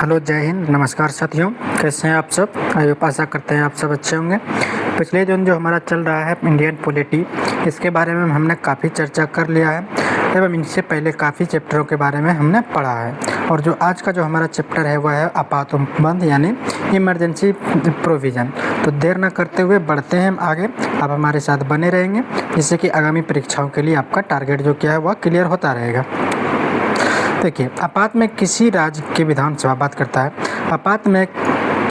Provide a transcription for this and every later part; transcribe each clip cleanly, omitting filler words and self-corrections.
Hello, जय हिंद, नमस्कार साथियों। कैसे हैं आप सब? आशा करते हैं आप सब अच्छे होंगे। पिछले दिन जो हमारा चल रहा है इंडियन पॉलिटी, इसके बारे में हमने काफ़ी चर्चा कर लिया है एवं इनसे पहले काफ़ी चैप्टरों के बारे में हमने पढ़ा है। और जो आज का जो हमारा चैप्टर है वह है आपातबंद यानी इमरजेंसी प्रोविज़न। तो देर न करते हुए बढ़ते हैं हम आगे। आप हमारे साथ बने रहेंगे जिससे कि आगामी परीक्षाओं के लिए आपका टारगेट जो क्या है वह क्लियर होता रहेगा। देखिए, आपात में किसी राज्य की विधानसभा बात करता है। आपात में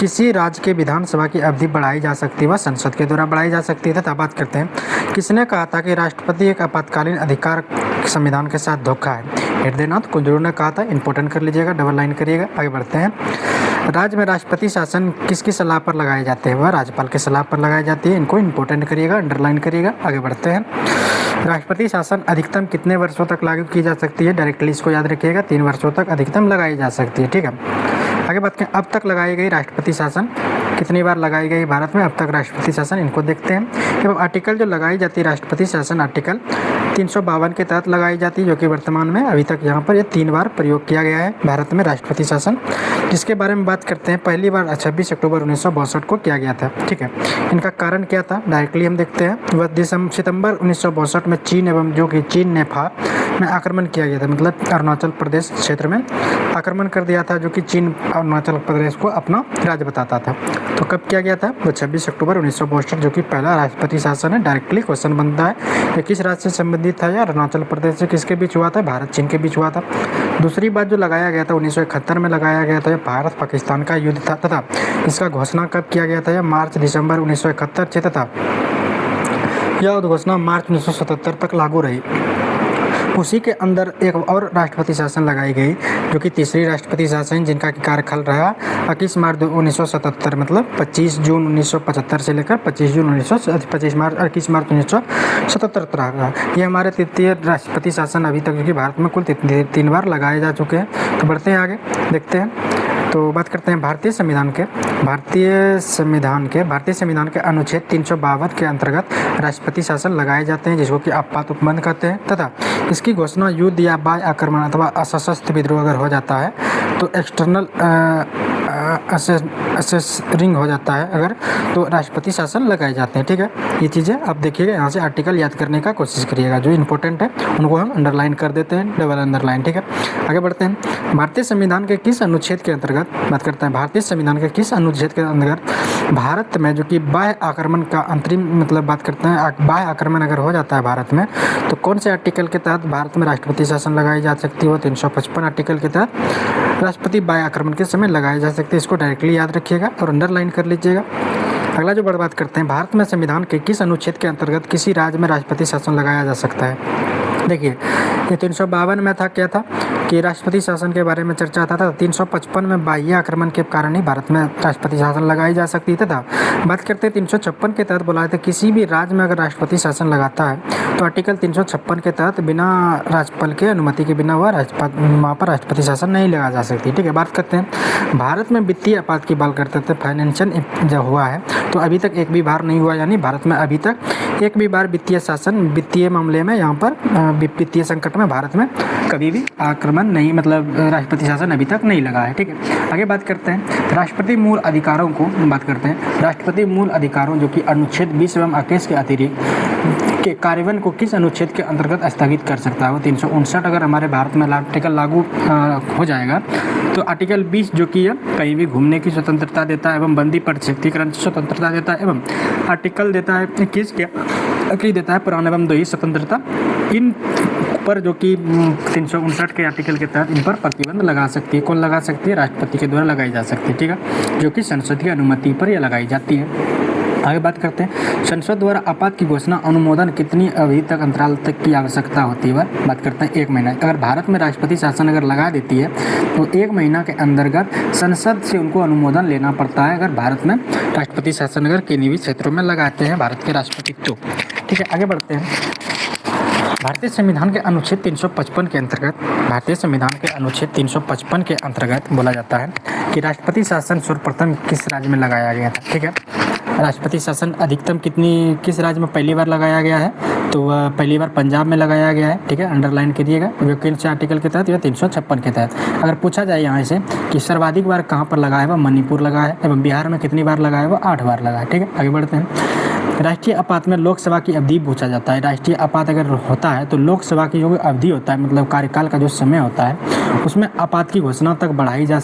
किसी राज्य के विधानसभा की अवधि बढ़ाई जा सकती है, वह संसद के द्वारा बढ़ाई जा सकती है। तथा बात करते हैं किसने कहा था कि राष्ट्रपति एक आपातकालीन अधिकार संविधान के साथ धोखा है। हृदयनाथ कुंजरू ने कहा था। इंपॉर्टेंट कर लीजिएगा, डबल लाइन करिएगा। आगे बढ़ते हैं। राज्य में राष्ट्रपति शासन किसकी सलाह पर लगाए जाते हैं? वह राज्यपाल की सलाह पर लगाई जाती है। इनको इंपॉर्टेंट करिएगा, अंडरलाइन करिएगा। आगे बढ़ते हैं। राष्ट्रपति शासन अधिकतम कितने वर्षों तक लागू की जा सकती है? डायरेक्टली इसको याद रखिएगा, 3 वर्षों तक अधिकतम लगाई जा सकती है। ठीक है, आगे बात करें। अब तक लगाई गई राष्ट्रपति शासन कितनी बार लगाई गई भारत में? अब तक राष्ट्रपति शासन, इनको देखते हैं। एवं आर्टिकल जो लगाई जाती है राष्ट्रपति शासन, आर्टिकल 352 के तहत लगाई जाती है, जो कि वर्तमान में अभी तक यहाँ पर ये 3 बार प्रयोग किया गया है भारत में राष्ट्रपति शासन, जिसके बारे में बात करते हैं। पहली बार 26 अक्टूबर 1962 को किया गया था। ठीक है, इनका कारण क्या था? डायरेक्टली हम देखते हैं। वह सितंबर 1962 में चीन एवं जो कि चीन नेपाल में आक्रमण किया गया था, मतलब अरुणाचल प्रदेश क्षेत्र में आक्रमण कर दिया था, जो कि चीन अरुणाचल प्रदेश को अपना राज्य बताता था। तो कब किया गया था? वो 26 अक्टूबर 1962, जो कि पहला राष्ट्रपति शासन है। डायरेक्टली क्वेश्चन बनता है ये किस राज्य से संबंधित था? या अरुणाचल प्रदेश से किसके बीच हुआ था? भारत चीन के बीच हुआ था। दूसरी बात जो लगाया गया था 1971 में लगाया गया था, यह भारत पाकिस्तान का युद्ध था। तथा इसका घोषणा कब किया गया था? यह मार्च दिसंबर 1971 से, तथा यह घोषणा मार्च 1977 तक लागू रही। उसी के अंदर एक और राष्ट्रपति शासन लगाई गई, जो कि तीसरी राष्ट्रपति शासन, जिनका कार्यकाल रहा 21 मार्च 1977, मतलब 25 जून 1975 से लेकर 21 मार्च 1977 तक रहा। ये हमारे तृतीय राष्ट्रपति शासन अभी तक, जो कि भारत में कुल 3 बार लगाए जा चुके हैं। तो बढ़ते हैं आगे, देखते हैं। तो बात करते हैं भारतीय संविधान के अनुच्छेद 352 के अंतर्गत राष्ट्रपति शासन लगाए जाते हैं, जिसको कि आपातबंद कहते हैं। तथा इसकी घोषणा युद्ध या बाह्य आक्रमण अथवा सशस्त्र विद्रोह अगर हो जाता है तो एक्सटर्नल असेसरिंग हो जाता है अगर, तो राष्ट्रपति शासन लगाए जाते हैं। ठीक है, ये चीज़ें आप देखिएगा, यहाँ से आर्टिकल याद करने का कोशिश करिएगा। जो इंपॉर्टेंट है उनको हम अंडरलाइन कर देते हैं, डबल अंडरलाइन। ठीक है, आगे बढ़ते हैं। भारतीय संविधान के किस अनुच्छेद के अंतर्गत बात करते हैं? भारतीय संविधान के किस अनुच्छेद के अंतर्गत भारत में जो कि बाह्य आक्रमण का अंतरिम, मतलब बात करते हैं बाह्य आक्रमण अगर हो जाता है भारत में, तो कौन से आर्टिकल के तहत भारत में राष्ट्रपति शासन लगाई जा सकती है? वो 355 आर्टिकल के तहत राष्ट्रपति बाह्य आक्रमण के समय लगाई जा सकती है। इसको डायरेक्टली याद रखिएगा और अंडरलाइन कर लीजिएगा। अगला जो बड़ी बात करते हैं, भारत में संविधान के किस अनुच्छेद के अंतर्गत किसी राज्य में राष्ट्रपति शासन लगाया जा सकता है? देखिए, ये 352 में था, क्या था कि राष्ट्रपति शासन के बारे में चर्चा था। 355 में बाह्य आक्रमण के कारण ही भारत में राष्ट्रपति शासन लगाई जा सकती है। तथा बात करते हैं 356 के तहत बोला था किसी भी राज्य में अगर राष्ट्रपति शासन लगाता है तो आर्टिकल 356 के तहत बिना राज्यपाल के अनुमति के बिना वहाँ पर राष्ट्रपति शासन नहीं लगा जा सकती। ठीक है, बात करते हैं भारत में वित्तीय आपात की बात करते थे। फाइनेंशियल जब हुआ है तो अभी तक एक भी बार नहीं हुआ, यानी भारत में अभी तक एक भी बार वित्तीय शासन, वित्तीय मामले में यहाँ पर वित्तीय संकट में भारत में कभी भी आक्रमण नहीं, मतलब राष्ट्रपति शासन अभी तक नहीं लगा है। ठीक है, आगे बात करते हैं राष्ट्रपति मूल अधिकारों को बात करते हैं। राष्ट्रपति मूल अधिकारों जो कि अनुच्छेद 20 एवं 21 के अतिरिक्त के कार्यान्वयन को किस अनुच्छेद के अंतर्गत स्थगित कर सकता है? वो 359 अगर हमारे भारत में आर्टिकल लागू हो जाएगा तो आर्टिकल 20 जो कि कहीं भी घूमने की स्वतंत्रता देता है एवं बंदी पर शक्तिकरण की स्वतंत्रता देता है, एवं आर्टिकल देता है 21 के देता है पुराना एवं दोहरी स्वतंत्रता, इन पर जो कि 359 के आर्टिकल के तहत इन पर प्रतिबंध लगा सकती है। कौन लगा सकती है? राष्ट्रपति के द्वारा लगाई जा सकती है। ठीक है, जो कि संसद की अनुमति पर यह लगाई जाती है। आगे बात करते हैं संसद द्वारा आपात की घोषणा अनुमोदन कितनी अवधि तक अंतराल तक की आवश्यकता होती है? बात करते हैं 1 महीना। अगर भारत में राष्ट्रपति शासन अगर लगा देती है तो 1 महीना के अंतर्गत संसद से उनको अनुमोदन लेना पड़ता है, अगर भारत में राष्ट्रपति शासन अगर किन्हीं भी क्षेत्रों में लगाते हैं भारत के राष्ट्रपति तो। ठीक है, आगे बढ़ते हैं। भारतीय संविधान के अनुच्छेद 355 के अंतर्गत बोला जाता है कि राष्ट्रपति शासन सर्वप्रथम किस राज्य में लगाया गया था? ठीक है, राष्ट्रपति शासन अधिकतम किस राज्य में पहली बार लगाया गया है, तो वह पहली बार पंजाब में लगाया गया है। ठीक है, अंडरलाइन करिएगा, जो कौन से आर्टिकल के तहत, या 356 के तहत। अगर पूछा जाए यहाँ से कि सर्वाधिक बार कहाँ पर लगा है, वह मणिपुर लगा है, एवं बिहार में कितनी बार लगा है, वह 8 बार लगा है। ठीक है, आगे बढ़ते हैं। राष्ट्रीय आपात में लोकसभा की अवधि पूछा जाता है। राष्ट्रीय आपात अगर होता है तो लोकसभा की जो अवधि होता है, मतलब कार्यकाल का जो समय होता है, उसमें आपात की घोषणा तक बढ़ाई जा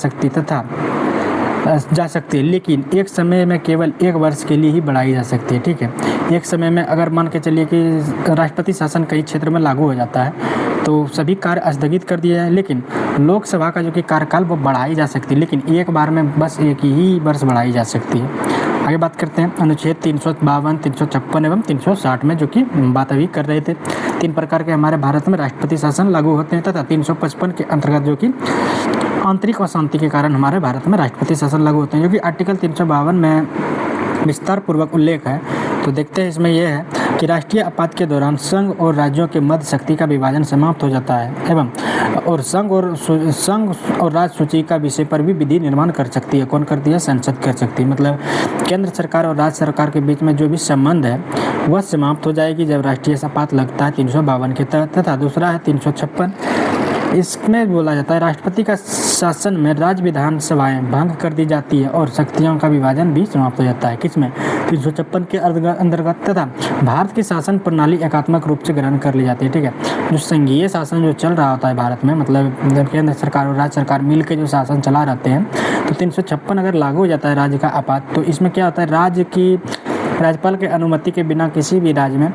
सकती है, लेकिन एक समय में केवल 1 वर्ष के लिए ही बढ़ाई जा सकती है। ठीक है, एक समय में अगर मान के चलिए कि राष्ट्रपति शासन कई क्षेत्र में लागू हो जाता है तो सभी कार्य स्थगित कर दिए जाए, लेकिन लोकसभा का जो कि कार्यकाल वो बढ़ाई जा सकती है, लेकिन एक बार में बस 1 ही वर्ष बढ़ाई जा सकती है। आगे बात करते हैं अनुच्छेद 352, 356 एवं 360 में, जो कि बात अभी कर रहे थे। 3 प्रकार के हमारे भारत में राष्ट्रपति शासन लागू होते हैं, तथा 355 के अंतर्गत जो कि आंतरिक अशांति के कारण हमारे भारत में राष्ट्रपति शासन लागू होते हैं, जो कि आर्टिकल 352 में विस्तार पूर्वक उल्लेख है। तो देखते हैं, इसमें यह है कि राष्ट्रीय आपात के दौरान संघ और राज्यों के मध्य शक्ति का विभाजन समाप्त हो जाता है, एवं और संघ और राज्य सूची का विषय पर भी विधि निर्माण कर सकती है। कौन करती है? संसद कर सकती है। मतलब केंद्र सरकार और राज्य सरकार के बीच में जो भी संबंध है वह समाप्त हो जाएगी जब राष्ट्रीय आपात लगता है 352 के तहत। तथा दूसरा है 356, इसमें बोला जाता है राष्ट्रपति का शासन में राज्य विधानसभाएं भंग कर दी जाती है और शक्तियों का विभाजन भी समाप्त हो जाता है। किसमें? 356 के अंतर्गत। तथा भारत की शासन प्रणाली एकात्मक रूप से ग्रहण कर ली जाती है। ठीक है, जो संघीय शासन जो चल रहा होता है भारत में, मतलब जब केंद्र सरकार और राज्य सरकार मिलकर जो शासन चला रहते हैं, तो 356 अगर लागू हो जाता है राज्य का आपात, तो इसमें क्या होता है, राज्यपाल के अनुमति के बिना किसी भी राज्य में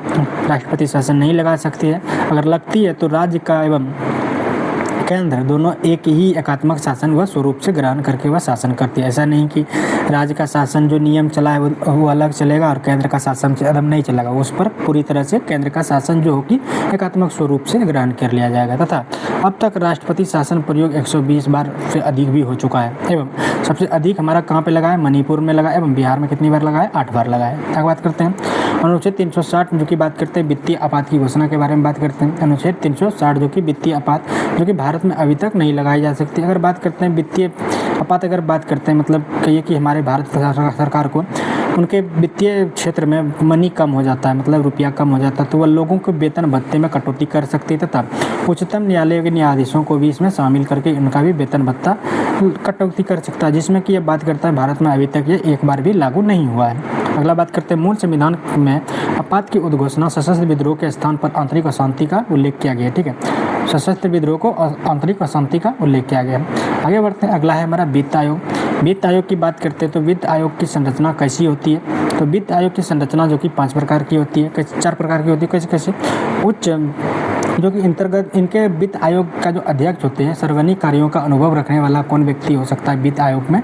राष्ट्रपति शासन नहीं लगा सकती है। अगर लगती है तो राज्य का एवं केंद्र दोनों एक ही एकात्मक शासन वह स्वरूप से ग्रहण करके वह शासन करती है। ऐसा नहीं कि राज्य का शासन जो नियम चला है वो अलग चलेगा और केंद्र का शासन से अलग नहीं चलेगा, उस पर पूरी तरह से केंद्र का शासन जो होगी एकात्मक स्वरूप से ग्रहण कर लिया जाएगा। तथा अब तक राष्ट्रपति शासन प्रयोग 120 बार से अधिक भी हो चुका है, एवं सबसे अधिक हमारा कहाँ पे लगा है? मणिपुर में लगा है, एवं बिहार में कितनी बार लगा है? 8 बार लगा है। आगे बात करते हैं अनुच्छेद 360, जो कि बात करते हैं वित्तीय आपात की घोषणा के बारे में बात करते हैं। अनुच्छेद 360 जो कि वित्तीय आपात, जो कि भारत में अभी तक नहीं लगाई जा सकती। अगर बात करते हैं वित्तीय आपात, अगर बात करते हैं मतलब कहिए कि हमारे भारत सरकार को उनके वित्तीय क्षेत्र में मनी कम हो जाता है, मतलब रुपया कम हो जाता है, तो वह लोगों के वेतन भत्ते में कटौती कर सकती है। तथा उच्चतम न्यायालय के न्यायाधीशों को भी इसमें शामिल करके उनका भी वेतन भत्ता कटौती कर सकता है, जिसमें कि ये बात करता है भारत में अभी तक ये एक बार भी लागू नहीं हुआ है। अगला बात करते हैं मूल संविधान में आपात की उद्घोषणा सशस्त्र विद्रोह के स्थान पर आंतरिक अशांति का उल्लेख किया गया है। ठीक है, सशस्त्र विद्रोह को आंतरिक अशांति का उल्लेख किया गया है। आगे बढ़ते हैं, अगला है हमारा वित्त आयोग। वित्त आयोग की बात करते हैं तो वित्त आयोग की संरचना कैसी होती है? तो वित्त आयोग की संरचना जो कि 5 प्रकार की होती है, 4 प्रकार की होती है। कैसे? उच्च, जो कि अंतर्गत इनके वित्त आयोग का जो अध्यक्ष होते हैं, सार्वजनिक कार्यों का अनुभव रखने वाला कौन व्यक्ति हो सकता है वित्त आयोग में?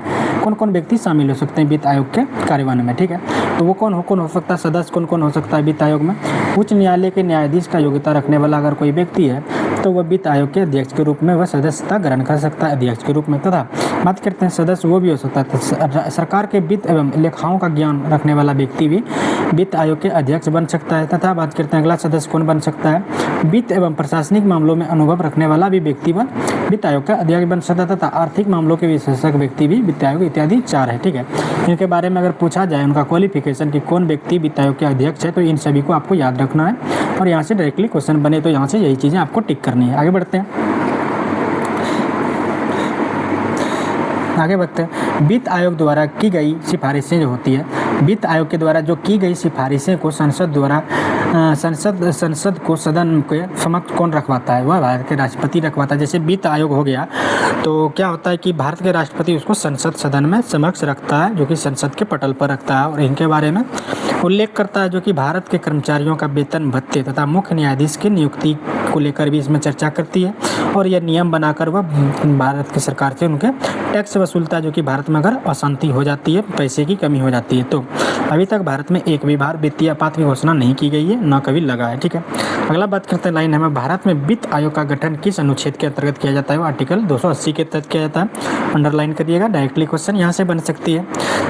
कौन व्यक्ति शामिल हो सकते हैं वित्त आयोग के कार्यवाही में? ठीक है, तो वो कौन हो सकता है? सदस्य कौन हो सकता है वित्त आयोग में? उच्च न्यायालय के न्यायाधीश का योग्यता रखने वाला अगर कोई व्यक्ति है तो वह वित्त आयोग के अध्यक्ष के रूप में वह सदस्यता ग्रहण कर सकता है, अध्यक्ष के रूप में। तथा बात करते हैं सदस्य वो भी हो सकता है सरकार के वित्त एवं लेखाओं का ज्ञान रखने वाला व्यक्ति भी वित्त आयोग के अध्यक्ष बन सकता है। तथा बात करते हैं अगला सदस्य कौन बन सकता है? वित्त एवं प्रशासनिक मामलों में अनुभव रखने वाला भी व्यक्ति वित्त आयोग का अध्यक्ष बन सकता है। तथा आर्थिक मामलों के विशेषज्ञ व्यक्ति भी वित्त आयोग इत्यादि 4 है। ठीक है, इनके बारे में अगर पूछा जाए उनका क्वालिफिकेशन कि कौन व्यक्ति वित्त आयोग के अध्यक्ष है, तो इन सभी को आपको याद रखना है और यहाँ से डायरेक्टली क्वेश्चन बने तो यहाँ से यही चीज़ें आपको टिक करनी है। आगे बढ़ते हैं, वित्त आयोग द्वारा की गई सिफारिशें जो होती है, वित्त आयोग के द्वारा जो की गई सिफारिशें को संसद को सदन के समक्ष कौन रखवाता है? वह भारत के राष्ट्रपति रखवाता है। जैसे वित्त आयोग हो गया तो क्या होता है कि भारत के राष्ट्रपति उसको संसद सदन में समक्ष रखता है, जो कि संसद के पटल पर रखता है और इनके बारे में उल्लेख करता है, जो कि भारत के कर्मचारियों का वेतन भत्ते तथा मुख्य न्यायाधीश की नियुक्ति को लेकर भी इसमें चर्चा करती है और यह नियम बनाकर वह भारत की सरकार से उनके टैक्स वसूलता है, जो कि भारत में अगर अशांति हो जाती है, पैसे की कमी हो जाती है। तो अभी तक भारत में एक भी बार वित्तीय आपात की घोषणा नहीं की गई है, न कभी लगा है। ठीक है, अगला बात करते हैं लाइन हमें भारत में वित्त आयोग का गठन किस अनुच्छेद के अंतर्गत किया जाता है? वो आर्टिकल 280 के तहत किया जाता है। अंडरलाइन करिएगा, डायरेक्टली क्वेश्चन यहाँ से बन सकती है।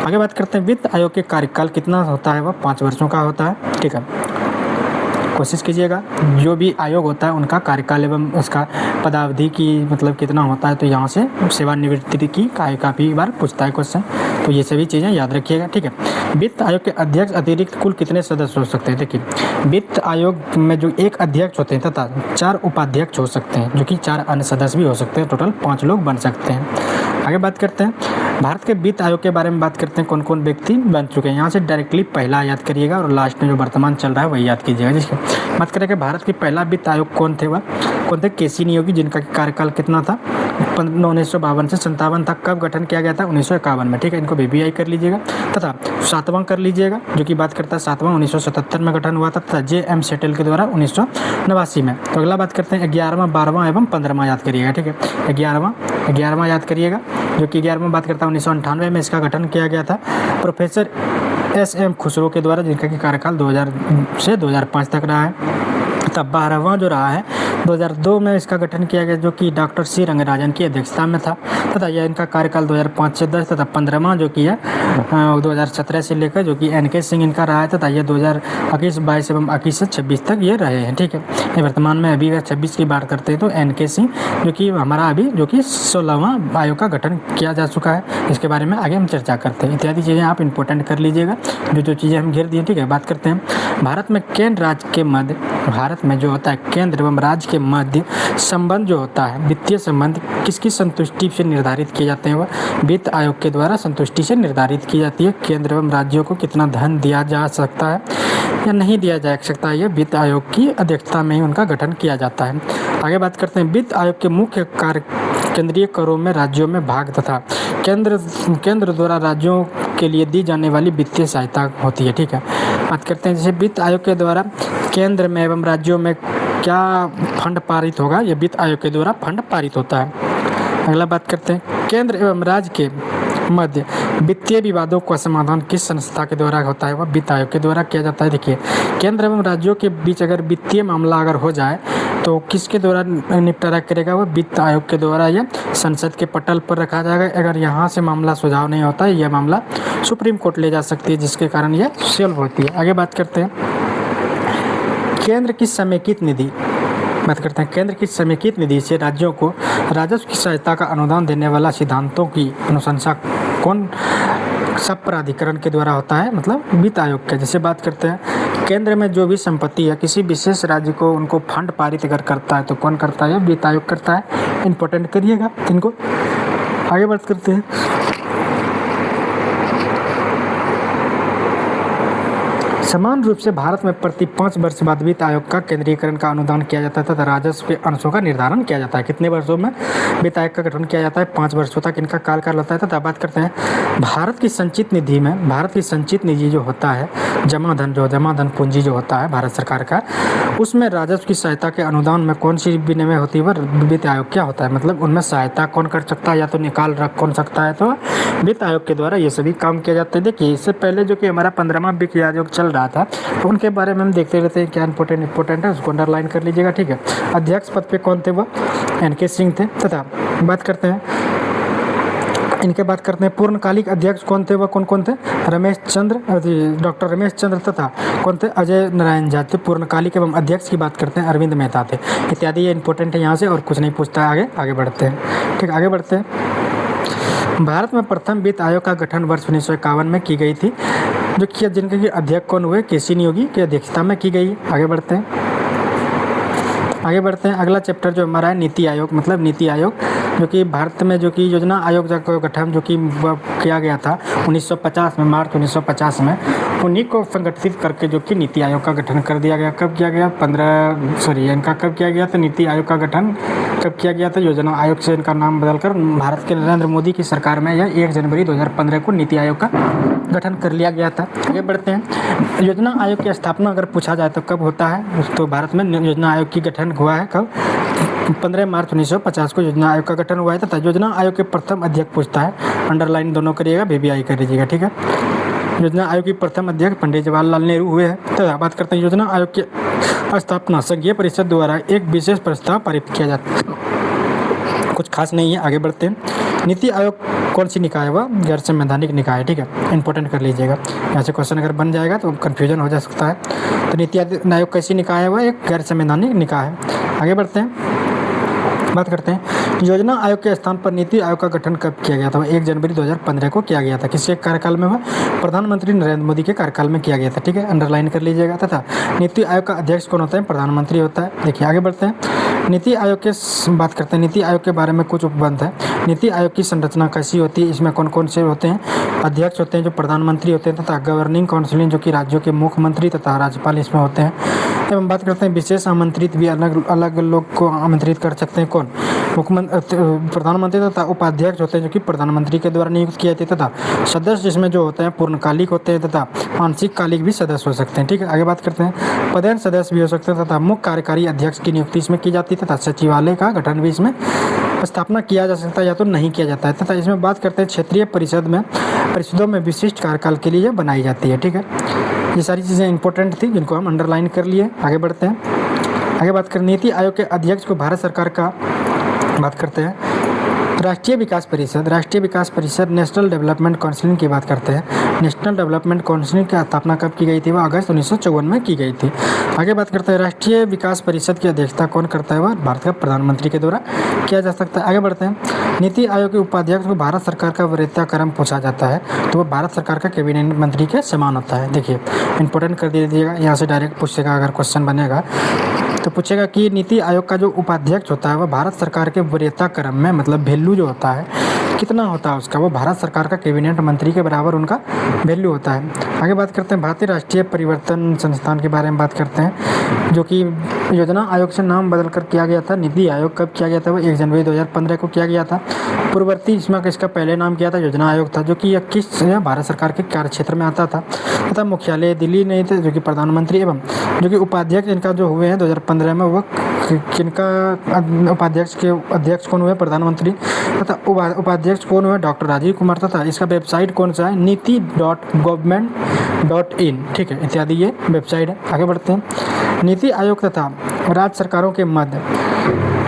आगे बात करते हैं वित्त आयोग के कार्यकाल कितना होता है? वह 5 वर्षों का होता है। ठीक है, कोशिश कीजिएगा जो भी आयोग होता है उनका कार्यकाल एवं उसका पदावधि की मतलब कितना होता है, तो यहाँ से सेवानिवृत्ति की काफ़ी बार पूछता है क्वेश्चन, तो तो ये सभी चीज़ें याद रखिएगा, ठीक है। वित्त आयोग के अध्यक्ष अतिरिक्त कुल कितने सदस्य हो सकते हैं? देखिए, वित्त आयोग में जो एक अध्यक्ष होते हैं तथा 4 उपाध्यक्ष हो सकते हैं, जो कि 4 अन्य सदस्य भी हो सकते हैं। टोटल 5 लोग बन सकते हैं। आगे बात करते हैं भारत के वित्त आयोग के बारे में। बात करते हैं कौन कौन व्यक्ति बन चुके हैं। यहाँ से डायरेक्टली पहला याद करिएगा और लास्ट में जो वर्तमान चल रहा है वही याद कीजिएगा। जिसकी बात करें कि भारत के पहला वित्त आयोग कौन थे, वह कौन थे? केसी नियोगी, जिनका कार्यकाल कितना था? 1952 से 57 तक। कब गठन किया गया था? 1951 में, ठीक है। इनको VBI कर लीजिएगा। तथा 7वां कर लीजिएगा, जो कि बात करता है 7वां 1977 में गठन हुआ था, तथा JM सेटल के द्वारा 1989 में। तो अगला बात करते हैं 11वां, 12वां एवं 15वां याद करिएगा, ठीक है। 11वां याद करिएगा, जो कि 11वां बात करता है 1998 में इसका गठन किया गया था प्रोफेसर SM खुसरो के द्वारा, जिनका कि कार्यकाल 2000 से 2005 तक रहा है। तब 12वां जो रहा है 2002 में इसका गठन किया गया, जो कि डॉक्टर C रंगराजन की अध्यक्षता में था, तथा यह इनका कार्यकाल 2005 से 10। तथा 15वां जो कि है 2017 से लेकर, जो कि NK सिंह इनका रहा है, तथा यह 2021, 22 एवं 21 से 26 तक ये रहे हैं, ठीक है। ये वर्तमान में अभी 26 की बात करते हैं तो NK सिंह, जो कि हमारा अभी जो कि 16वां आयोग का गठन किया जा चुका है, इसके बारे में आगे हम चर्चा करते हैं। इत्यादि चीज़ें आप इंपॉर्टेंट कर लीजिएगा, जो चीज़ें हम घेर दिए, ठीक है। बात करते हैं भारत में केंद्र राज्य के मध्य, भारत में जो होता है केंद्र एवं राज्य के मध्य संबंध जो होता है, वित्तीय संबंध किसकी संतुष्टि से निर्धारित किए जाते हैं? वह वित्त आयोग के द्वारा संतुष्टि से निर्धारित की जाती है। केंद्र एवं राज्यों को कितना धन दिया जा सकता है या नहीं दिया जा सकता है, यह वित्त आयोग की अध्यक्षता में ही उनका गठन किया जाता है। आगे बात करते हैं वित्त आयोग के मुख्य कार्य केंद्रीय करों में राज्यों में भाग तथा केंद्र द्वारा राज्यों के लिए दी जाने वाली वित्तीय सहायता होती है, ठीक है। बात करते हैं जैसे वित्त आयोग के द्वारा केंद्र में एवं राज्यों में क्या फंड पारित होगा? यह वित्त आयोग के द्वारा फंड पारित होता है। अगला बात करते हैं केंद्र एवं राज्य के मध्य वित्तीय विवादों का समाधान किस संस्था के द्वारा होता है? वह वित्त आयोग के द्वारा किया जाता है। देखिए, केंद्र एवं राज्यों के बीच अगर वित्तीय मामला अगर हो जाए तो किसके द्वारा निपटारा करेगा? वह वित्त आयोग के द्वारा या संसद के पटल पर रखा जाएगा। अगर यहाँ से मामला सुझाव नहीं होता है, यह मामला सुप्रीम कोर्ट ले जा सकती है, जिसके कारण यह सॉल्व होती है। आगे बात करते हैं केंद्र की समेकित निधि। बात करते हैं केंद्र की समेकित निधि से राज्यों को राजस्व की सहायता का अनुदान देने वाला सिद्धांतों की अनुशंसा कौन सब प्राधिकरण के द्वारा होता है? मतलब वित्त आयोग के। जैसे बात करते हैं केंद्र में जो भी संपत्ति है किसी विशेष राज्य को उनको फंड पारित अगर करता है तो कौन करता है? वित्त आयोग करता है। इंपॉर्टेंट करिएगा इनको। आगे बात करते हैं समान रूप से भारत में प्रति 5 वर्ष बाद वित्त आयोग का केंद्रीकरण का अनुदान किया जाता है तथा राजस्व के अंशों का निर्धारण किया जाता है। कितने वर्षों में वित्त आयोग का गठन किया जाता है? 5 वर्षों तक इनका कार्यकाल होता है। तथा बात करते हैं भारत की संचित निधि में, भारत की संचित निधि जो होता है, जमा धन पूंजी जो होता है भारत सरकार का, उसमें राजस्व की सहायता के अनुदान में कौन सी विनिमय होती है? वह वित्त आयोग क्या होता है? मतलब उनमें सहायता कौन कर सकता है या तो निकाल रख कौन सकता है? तो वित्त आयोग के द्वारा ये सभी काम किया जाता है। देखिए, इससे पहले जो कि हमारा 15वां वित्त आयोग चल रहा था तो उनके बारे में हम देखते रहते हैं क्या इंपॉर्टेंट है, उसको अंडरलाइन कर लीजिएगा, ठीक है। अध्यक्ष पद पे कौन थे? वह NK सिंह थे। तथा बात करते हैं इनके बात करते हैं पूर्णकालिक अध्यक्ष कौन थे? वह कौन थे? डॉक्टर रमेश चंद्र तथा कौन थे? अजय नारायण झा थे। पूर्णकालिक एवं अध्यक्ष की बात करते हैं अरविंद मेहता थे। इत्यादि ये इंपॉर्टेंट है यहाँ से, और कुछ नहीं पूछता है। आगे बढ़ते हैं, ठीक। आगे बढ़ते हैं भारत में प्रथम वित्त आयोग का गठन वर्ष 1951 में की गई थी, जो कि जिनके अध्यक्ष कौन हुए? केसी नियोगी की अध्यक्षता में की गई। आगे बढ़ते हैं अगला चैप्टर जो हमारा है नीति आयोग। मतलब नीति आयोग जो कि भारत में जो कि योजना आयोग का गठन जो कि किया गया था 1950 में, मार्च 1950 में, उन्हीं को संगठित करके जो कि नीति आयोग का गठन कर दिया गया। कब किया गया? इनका कब किया गया था नीति आयोग का गठन? कब किया गया था? योजना आयोग से इनका नाम बदलकर भारत के नरेंद्र मोदी की सरकार में यह 1 जनवरी 2015 को नीति आयोग का गठन कर लिया गया था। आगे बढ़ते हैं योजना आयोग की स्थापना अगर पूछा जाए तो कब होता है? तो भारत में योजना आयोग की गठन हुआ है कब? 15 मार्च 1950 को योजना आयोग का गठन हुआ है। तथा योजना आयोग के प्रथम अध्यक्ष पूछता है, अंडरलाइन दोनों करिएगा, VBI कर लीजिएगा, ठीक है। योजना आयोग की प्रथम अध्यक्ष पंडित जवाहरलाल नेहरू हुए हैं। तथा बात करते हैं योजना आयोग की स्थापना संघीय परिषद द्वारा एक विशेष प्रस्ताव पारित किया जाता है। कुछ खास नहीं है। आगे बढ़ते हैं नीति आयोग कौन सी निकाय है? वह गैर संवैधानिक निकाय है, ठीक है। इंपॉर्टेंट कर लीजिएगा, यहाँ से क्वेश्चन अगर बन जाएगा तो कन्फ्यूजन हो जा सकता है। तो नीति आयोग कैसी निकाय है? वह एक गैर संवैधानिक निकाय है। आगे बढ़ते हैं बात करते हैं योजना आयोग के स्थान पर नीति आयोग का गठन कब किया गया था। 1 जनवरी 2015 को किया गया था। किसके कार्यकाल में हुआ? प्रधानमंत्री नरेंद्र मोदी के कार्यकाल में किया गया था। ठीक है, अंडरलाइन कर लीजिएगा। तथा नीति आयोग का अध्यक्ष कौन होता है? प्रधानमंत्री होता है। देखिए आगे बढ़ते हैं। नीति आयोग के बात करते हैं। नीति आयोग के बारे में कुछ उपबंध है। नीति आयोग की संरचना कैसी होती है? इसमें कौन कौन से होते हैं? अध्यक्ष होते हैं जो प्रधानमंत्री होते हैं, तथा गवर्निंग काउंसिल जो कि राज्यों के मुख्यमंत्री तथा राज्यपाल इसमें होते हैं। एवं बात करते हैं विशेष आमंत्रित भी अलग अलग लोग को आमंत्रित कर सकते हैं। कौन? मुख्यमंत्री, प्रधानमंत्री तथा उपाध्यक्ष होते हैं जो कि प्रधानमंत्री के द्वारा नियुक्त किए जाते हैं। तथा सदस्य जिसमें जो होते हैं पूर्णकालिक होते हैं तथा आंशिक कालिक भी सदस्य हो सकते हैं। ठीक है, आगे बात करते हैं। पदेन सदस्य भी हो सकते हैं तथा मुख्य कार्यकारी अध्यक्ष की नियुक्ति इसमें की जाती है तथा सचिवालय का गठन भी इसमें स्थापना किया जा सकता है या तो नहीं किया जाता है। तथा इसमें बात करते हैं क्षेत्रीय परिषदों में विशिष्ट कार्यकाल के लिए बनाई जाती है। ठीक है, ये सारी चीज़ें इंपॉर्टेंट थी जिनको हम अंडरलाइन कर लिए। आगे बढ़ते हैं। आगे बात करें नीति आयोग के अध्यक्ष को भारत सरकार का बात करते हैं। राष्ट्रीय विकास परिषद नेशनल डेवलपमेंट काउंसिल की बात करते हैं। नेशनल डेवलपमेंट काउंसिल की स्थापना कब की गई थी? वह अगस्त 1954 में की गई थी। आगे बात करते हैं। राष्ट्रीय विकास परिषद की अध्यक्षता कौन करता है? वह भारत का प्रधानमंत्री के द्वारा किया जा सकता है। आगे बढ़ते हैं। नीति आयोग के उपाध्यक्ष को भारत सरकार का वरीयता क्रम पूछा जाता है तो वह भारत सरकार का कैबिनेट मंत्री के समान होता है। देखिए इंपॉर्टेंट कर दीजिएगा, यहाँ से डायरेक्ट पूछेगा अगर क्वेश्चन बनेगा तो पूछेगा कि नीति आयोग का जो उपाध्यक्ष होता है वह भारत सरकार के वरीयता क्रम में, मतलब वैल्यू जो होता है कितना होता है उसका, वो भारत सरकार का कैबिनेट मंत्री के बराबर उनका वैल्यू होता है। आगे बात करते हैं। भारतीय राष्ट्रीय परिवर्तन संस्थान के बारे में बात करते हैं जो कि योजना आयोग से नाम बदल कर किया गया था। नीति आयोग कब किया गया था? वो 1 जनवरी 2015 को किया गया था। पूर्ववर्ती इसमें इसका पहले नाम किया था योजना आयोग था, जो कि 21 भारत सरकार के कार्य क्षेत्र में आता था तथा मुख्यालय दिल्ली नहीं थे, जो कि प्रधानमंत्री एवं जो कि उपाध्यक्ष इनका जो हुए हैं 2015 में, वो किनका उपाध्यक्ष के अध्यक्ष कौन हुए? प्रधानमंत्री। तथा उपाध्यक्ष कौन हुए? डॉक्टर राजीव कुमार। तथा इसका वेबसाइट कौन सा है? नीति.government.in। ठीक है, इत्यादि ये वेबसाइट है। आगे बढ़ते हैं। नीति आयोग तथा राज्य सरकारों के मध्य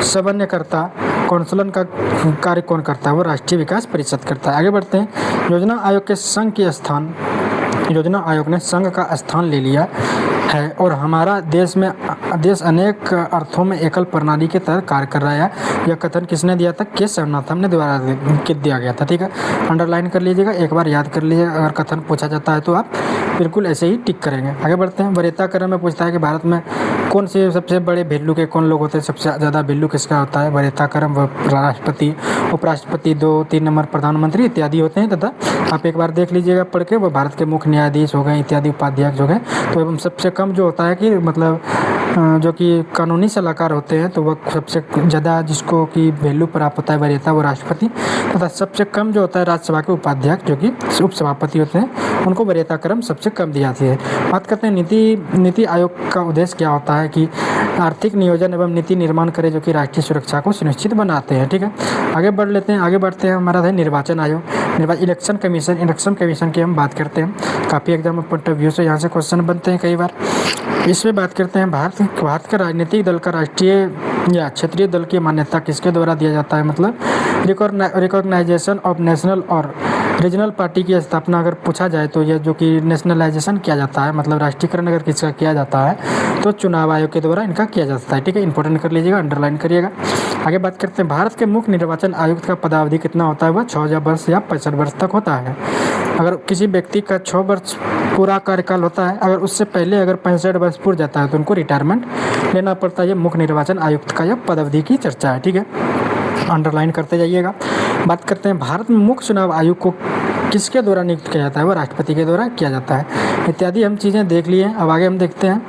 समन्वयकर्ता कौंसलन का कार्य कौन करता है? वो राष्ट्रीय विकास परिषद करता है। आगे बढ़ते हैं। योजना आयोग ने संघ का स्थान ले लिया है और हमारा देश अनेक अर्थों में एकल प्रणाली के तहत कार्य कर रहा है। यह कथन किसने दिया था? के शवनाथम ने द्वारा दिया गया था। ठीक है, अंडरलाइन कर लीजिएगा, एक बार याद कर लीजिएगा। अगर कथन पूछा जाता है तो आप बिल्कुल ऐसे ही टिक करेंगे। आगे बढ़ते हैं। वरीयता क्रम में पूछता है कि भारत में कौन से सबसे बड़े वैल्यू के कौन लोग होते हैं? सबसे ज़्यादा वैल्यू किसका होता है? वरीयता क्रम राष्ट्रपति, उपराष्ट्रपति, 2-3 नंबर प्रधानमंत्री इत्यादि होते हैं। तथा आप एक बार देख लीजिएगा पढ़ के, वो भारत के मुख्य न्यायाधीश हो गए इत्यादि, उपाध्यक्ष हो गए। तो एवं सबसे कम जो होता है कि मतलब जो कि कानूनी सलाहकार होते हैं तो वह सबसे ज़्यादा जिसको कि वैल्यू प्राप्त होता है वरीयता, वो राष्ट्रपति। तथा सबसे कम जो होता है राज्यसभा के उपाध्यक्ष जो कि उपसभापति होते हैं, उनको वरीयता क्रम सबसे कम दी जाती है। बात करते हैं नीति आयोग का उद्देश्य क्या होता है कि आर्थिक नियोजन एवं नीति निर्माण करे जो कि राष्ट्रीय सुरक्षा को सुनिश्चित बनाते हैं। ठीक है, आगे बढ़ते हैं। हमारा है निर्वाचन आयोग, इलेक्शन कमीशन की हम बात करते हैं। काफ़ी एग्जाम पॉइंट ऑफ व्यू से यहाँ से क्वेश्चन बनते हैं कई बार। इसमें बात करते हैं भारत का राजनीतिक दल का राष्ट्रीय या क्षेत्रीय दल की मान्यता किसके द्वारा दिया जाता है? मतलब रिकॉग्नाइजेशन ऑफ नेशनल और रीजनल पार्टी की स्थापना अगर पूछा जाए तो यह जो कि नेशनलाइजेशन किया जाता है, मतलब राष्ट्रीयकरण अगर किसका किया जाता है तो चुनाव आयोग के द्वारा इनका किया जाता है। ठीक है, इंपॉर्टेंट कर लीजिएगा, अंडरलाइन करिएगा। आगे बात करते हैं। भारत के मुख्य निर्वाचन आयुक्त का पदावधि कितना होता है? वह 6 वर्ष या 65 वर्ष तक होता है। अगर किसी व्यक्ति का 6 वर्ष पूरा कार्यकाल होता है, अगर उससे पहले अगर 65 वर्ष पूरा जाता है तो उनको रिटायरमेंट लेना पड़ता है। ये मुख्य निर्वाचन आयुक्त का यह पदावधि की चर्चा है। ठीक है, अंडरलाइन करते जाइएगा। बात करते हैं भारत में मुख्य चुनाव आयोग को किसके द्वारा नियुक्त किया जाता है? वो राष्ट्रपति के द्वारा किया जाता है। इत्यादि हम चीज़ें देख लिए हैं। अब आगे हम देखते हैं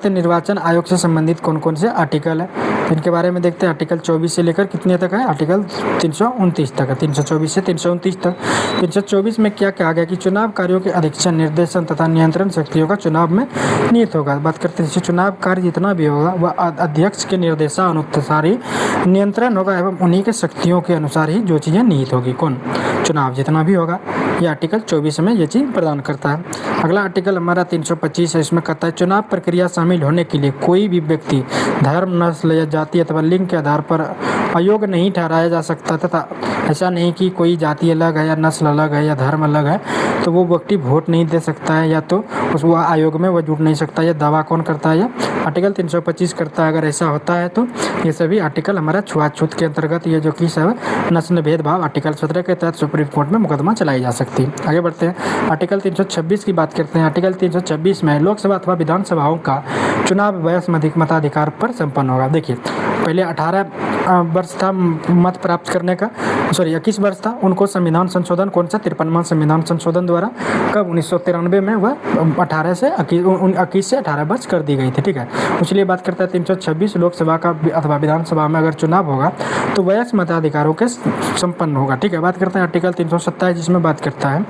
निर्वाचन आयोग से संबंधित कौन कौन से आर्टिकल है, इनके बारे में देखते हैं। आर्टिकल 24 से लेकर कितने तक है? आर्टिकल 329 तक है। 324 से 329 तक। 324 में क्या कहा गया कि चुनाव कार्यों के अधीक्षण, निर्देशन तथा नियंत्रण शक्तियों का चुनाव में निहित होगा। बात करते हैं चुनाव कार्य जितना भी होगा वह अध्यक्ष के निर्देशानुसार ही नियंत्रण होगा एवं उन्हीं के शक्तियों के अनुसार ही जो चीज़ें निहित होगी। कौन? चुनाव जितना भी होगा, ये आर्टिकल 24 में ये चीज़ प्रदान करता है। अगला आर्टिकल हमारा 325 है। इसमें कहता है चुनाव प्रक्रिया शामिल होने के लिए कोई भी व्यक्ति धर्म, नस्ल या जाति अथवा लिंग के आधार पर अयोग्य नहीं ठहराया जा सकता, तथा ऐसा नहीं कि कोई जाति अलग है या नस्ल अलग है या धर्म अलग है तो वो व्यक्ति वोट नहीं दे सकता है या तो उस वो आयोग में वो जुड़ नहीं सकता। ये दावा कौन करता है? यह आर्टिकल 325 करता है। अगर ऐसा होता है तो ये सभी आर्टिकल हमारा छुआछूत के अंतर्गत ये जो कि सब नस्ल भेदभाव आर्टिकल 17 के तहत सुप्रीम कोर्ट में मुकदमा चलाई जा सकती है। आगे बढ़ते हैं, आर्टिकल 326 की बात करते हैं। आर्टिकल 326 में लोकसभा अथवा विधानसभाओं का चुनाव वयस्क मताधिकार पर संपन्न होगा। देखिए, पहले 18 वर्ष था मत प्राप्त करने का, 21 वर्ष था। उनको संविधान संशोधन कौन सा 53वां संविधान संशोधन द्वारा कब 1993 में वह 21 से 18 वर्ष कर दी गई थी। ठीक है, इसलिए बात करता है 326 लोकसभा का अथवा विधानसभा में अगर चुनाव होगा तो वयस्क मताधिकारों के संपन्न होगा। ठीक है, बात करते हैं आर्टिकल 327 जिसमें बात करता है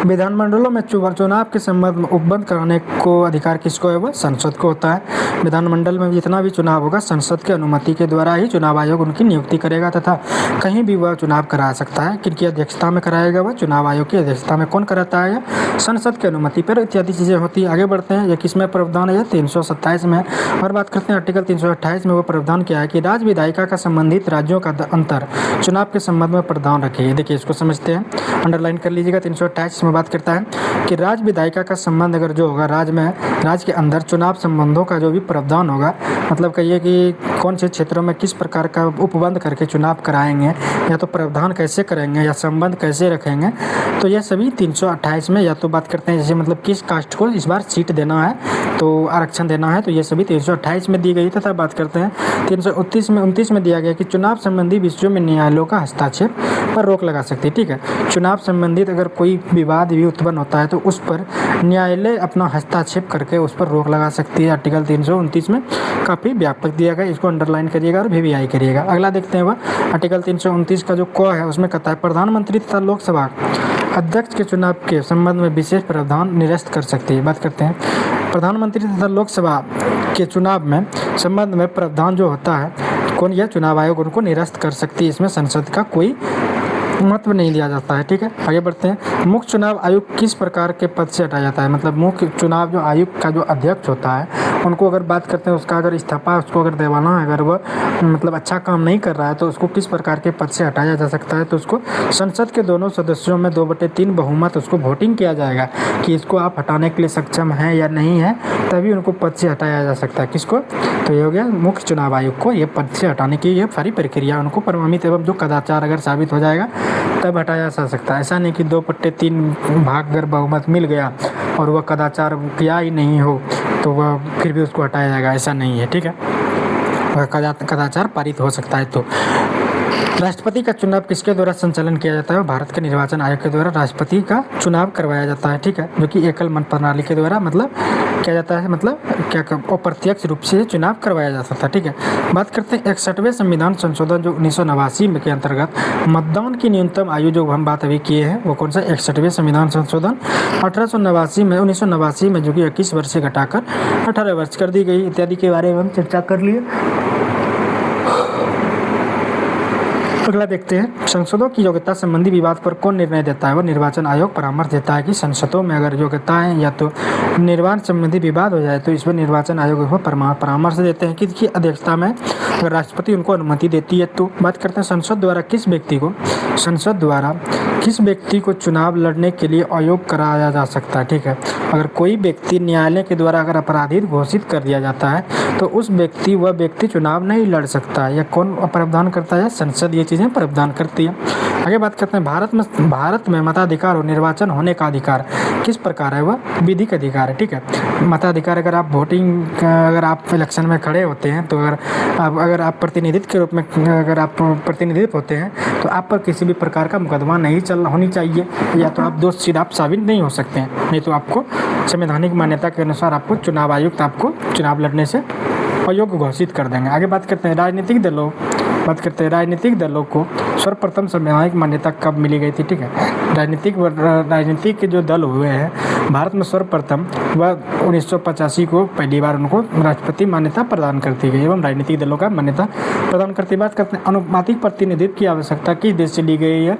विधानमंडलों में चुनाव के संबंध में उपबंध कराने को अधिकार किसको है? वह संसद को होता है। विधानमंडल में जितना भी चुनाव होगा संसद की अनुमति के द्वारा ही चुनाव आयोग उनकी नियुक्ति करेगा तथा कहीं भी वह चुनाव करा सकता है। किनकी अध्यक्षता में कराएगा? वह चुनाव आयोग की अध्यक्षता में। कौन कराता है? संसद की अनुमति पर इत्यादि चीज़ें होती है। आगे बढ़ते हैं, ये किसमें प्रावधान है? 327 में। और बात करते हैं आर्टिकल 328 में। वो प्रावधान क्या है कि राज्य विधायिका का संबंधित राज्यों का अंतर चुनाव के संबंध में प्रावधान रखिए। देखिए, इसको समझते हैं, अंडरलाइन कर लीजिएगा। 328 बात करता है कि राज्य विधायिका का संबंध अगर जो होगा राज्य के अंदर चुनाव संबंधों का जो भी प्रावधान होगा, मतलब कहिए कि कौन से क्षेत्रों में किस प्रकार का उपबंध करके चुनाव कराएंगे या तो प्रावधान कैसे करेंगे या संबंध कैसे रखेंगे, तो यह सभी 328 में या तो बात करते हैं जैसे मतलब किस कास्ट को इस बार सीट देना है तो आरक्षण देना है, तो ये सभी 328 में दी गई। तथा बात करते हैं 329 में दिया गया कि चुनाव संबंधी विषयों में न्यायालयों का हस्तक्षेप पर रोक लगा सकती है। ठीक है, चुनाव संबंधित अगर कोई विवाद भी उत्पन्न होता है तो उस पर न्यायालय अपना हस्तक्षेप करके उस पर रोक लगा सकती है। आर्टिकल 329 में काफ़ी व्यापक दिया गया, इसको अंडरलाइन करिएगा और VVI करिएगा। अगला देखते हैं वह आर्टिकल 329 का जो क है उसमें कहता है प्रधानमंत्री तथा लोकसभा अध्यक्ष के चुनाव के संबंध में विशेष प्रावधान निरस्त कर सकती है। बात करते हैं प्रधानमंत्री तथा लोकसभा के चुनाव में संबंध में प्रावधान जो होता है कौन? यह चुनाव आयोग उनको निरस्त कर सकती है। इसमें संसद का कोई महत्व नहीं दिया जाता है। ठीक है, आगे बढ़ते हैं। मुख्य चुनाव आयुक्त किस प्रकार के पद से हटाया जाता है? मतलब मुख्य चुनाव जो आयुक्त का जो अध्यक्ष होता है उनको अगर बात करते हैं उसका अगर इस्तीफा उसको अगर दिलवाना है, अगर वह मतलब अच्छा काम नहीं कर रहा है तो उसको किस प्रकार के पद से हटाया जा सकता है? तो उसको संसद के दोनों सदस्यों में 2/3 बहुमत उसको वोटिंग किया जाएगा कि इसको आप हटाने के लिए सक्षम हैं या नहीं है, तभी उनको पद से हटाया जा सकता है। किसको? तो ये हो गया मुख्य चुनाव आयोग को ये पद से हटाने की ये सारी प्रक्रिया उनको प्रमाणित एवं जो कदाचार अगर साबित हो जाएगा तब हटाया जा सकता है। ऐसा नहीं कि 2/3 भाग अगर बहुमत मिल गया और वह कदाचार किया ही नहीं हो तो वह फिर भी उसको हटाया जाएगा, ऐसा नहीं है। ठीक है, वह कदाचार पारित हो सकता है। तो राष्ट्रपति का चुनाव किसके द्वारा संचालन किया जाता है? भारत के निर्वाचन आयोग के द्वारा राष्ट्रपति का चुनाव करवाया जाता है। ठीक है, जो कि एकल मत प्रणाली के द्वारा मतलब किया जाता है, मतलब क्या अप्रत्यक्ष रूप से चुनाव करवाया जा सकता है। ठीक है, बात करते हैं 61वें संविधान संशोधन जो 1989 के अंतर्गत मतदान की न्यूनतम आयु जो हम बात अभी किए हैं वो कौन सा? 61वें संविधान संशोधन 1989 में जो कि 21 वर्ष से घटाकर 18 वर्ष कर दी गई। इत्यादि के बारे में हम चर्चा कर लिए। अगला देखते हैं संसदों की योग्यता संबंधी विवाद पर कौन निर्णय देता है? वो निर्वाचन आयोग परामर्श देता है कि संसदों में अगर योग्यताएं या तो निर्वाचन संबंधी विवाद हो जाए तो इस पर निर्वाचन आयोग को परामर्श देते हैं किसकी अध्यक्षता में? अगर राष्ट्रपति उनको अनुमति देती है तो। बात करते हैं संसद द्वारा किस व्यक्ति को चुनाव लड़ने के लिए अयोग्य कराया जा सकता है? ठीक है, अगर कोई व्यक्ति न्यायालय के द्वारा अगर अपराधी घोषित कर दिया जाता है तो उस वह व्यक्ति चुनाव नहीं लड़ सकता है। यह कौन प्रावधान करता है? संसद ये चीज़ें प्रावधान करती है। आगे बात करते हैं भारत में मताधिकार और निर्वाचन होने का अधिकार किस प्रकार है? वह विधिक अधिकार है। ठीक है, मताधिकार अगर आप अगर आप इलेक्शन में खड़े होते हैं तो अगर आप प्रतिनिधित्व के रूप में अगर आप प्रतिनिधित्व होते हैं तो आप पर किसी भी प्रकार का मुकदमा नहीं होनी चाहिए या तो आप दोषी आप साबित नहीं हो सकते हैं, नहीं तो आपको संवैधानिक मान्यता के अनुसार आपको चुनाव आयुक्त आपको चुनाव लड़ने से अयोग्य घोषित कर देंगे। आगे बात करते हैं राजनीतिक दलों को सर्वप्रथम संवैधानिक मान्यता कब मिली गई थी? ठीक है, राजनीतिक जो दल हुए हैं भारत में सर्वप्रथम वह 1985 को पहली बार उनको राष्ट्रपति मान्यता प्रदान करती गई एवं राजनीतिक दलों का मान्यता प्रदान करती। बात करते हैं अनुपातिक प्रतिनिधित्व की आवश्यकता किस देश से ली गई है?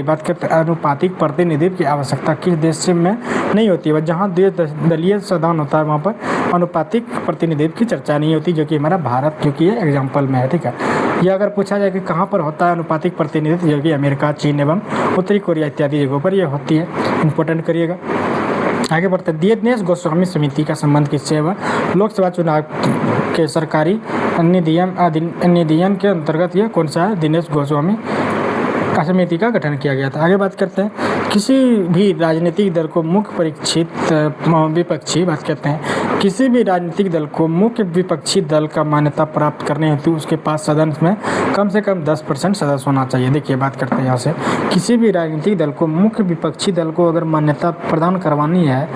बात करते हैं अनुपातिक प्रतिनिधित्व की आवश्यकता किस देश में नहीं होती है? जहाँ दलीय संविधान होता है वहाँ पर अनुपातिक प्रतिनिधित्व की चर्चा नहीं होती, जो कि हमारा भारत जो कि ये एग्जाम्पल में है। ठीक है, यह अगर पूछा जाए कि कहाँ पर होता है अनुपातिक प्रतिनिधित्व, जो कि अमेरिका, चीन एवं उत्तरी कोरिया इत्यादि जगहों पर यह होती है। इंपॉर्टेंट करिएगा। आगे बढ़ते हैं, दिनेश गोस्वामी समिति का संबंध किससे है? लोकसभा चुनाव के सरकारी निधियन के अंतर्गत ये कौन सा है? दिनेश गोस्वामी समिति का गठन किया गया था। आगे बात करते हैं, किसी भी राजनीतिक दल को मुख्य विपक्षी बात करते हैं, किसी भी राजनीतिक दल को मुख्य विपक्षी दल का मान्यता प्राप्त करने हेतु उसके पास सदन में कम से कम 10% सदस्य होना चाहिए। देखिए बात करते हैं यहाँ से, किसी भी राजनीतिक दल को मुख्य विपक्षी दल को अगर मान्यता प्रदान करवानी है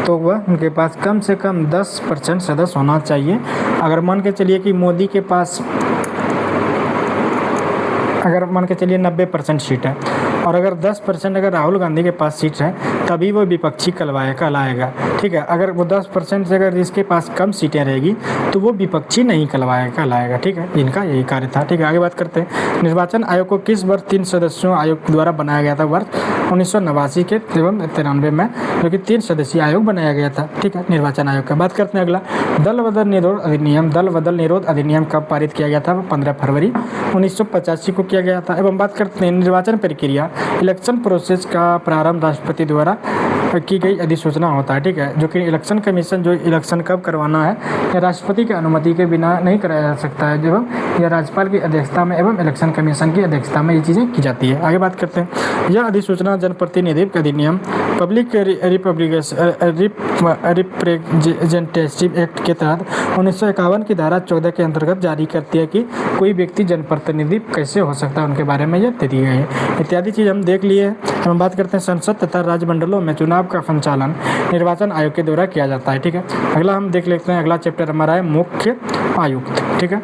तो वह उनके पास कम से कम 10% सदस्य होना चाहिए। अगर मान के चलिए कि मोदी के पास अगर मान के चलिए 90% सीट है और अगर 10% अगर राहुल गांधी के पास सीट है तभी वो विपक्षी कहलाएगा। ठीक है, अगर वो 10% से अगर जिसके पास कम सीटें रहेगी तो वो विपक्षी नहीं कहलाएगा। ठीक है, इनका यही कार्य था। ठीक है, आगे बात करते हैं, निर्वाचन आयोग को किस वर्ष 3 सदस्यों आयोग द्वारा बनाया गया था? वर्ष 1989 के एवं 93 में, जो कि 3 सदस्यीय आयोग बनाया गया था। ठीक है, निर्वाचन आयोग का। बात करते हैं अगला, दल बदल निरोध अधिनियम कब पारित किया गया था? 15 फरवरी 1985 को किया गया था। एवं बात करते हैं निर्वाचन प्रक्रिया, इलेक्शन प्रोसेस का प्रारंभ राष्ट्रपति द्वारा की गई अधिसूचना होता है। ठीक है, जो कि इलेक्शन कमीशन जो इलेक्शन कब करवाना है या राष्ट्रपति की अनुमति के बिना नहीं कराया जा सकता है, जो यह राज्यपाल की अध्यक्षता में एवं इलेक्शन कमीशन की अध्यक्षता में ये चीज़ें की जाती है। आगे बात करते हैं, यह अधिसूचना जनप्रतिनिधित्व अधिनियम पब्लिक रिप्रेजेंटेटिव एक्ट के तहत 1951 की धारा 14 के अंतर्गत जारी करती है कि कोई व्यक्ति जनप्रतिनिधि कैसे हो सकता है, उनके बारे में यह दे दी गई है। इत्यादि चीज़ हम देख लिए। हम बात करते हैं, संसद तथा राज्य मंडलों में चुनाव का संचालन निर्वाचन आयोग के द्वारा किया जाता है। ठीक है, अगला हम देख लेते हैं, अगला चैप्टर हमारा है मुख्य आयुक्त। ठीक है,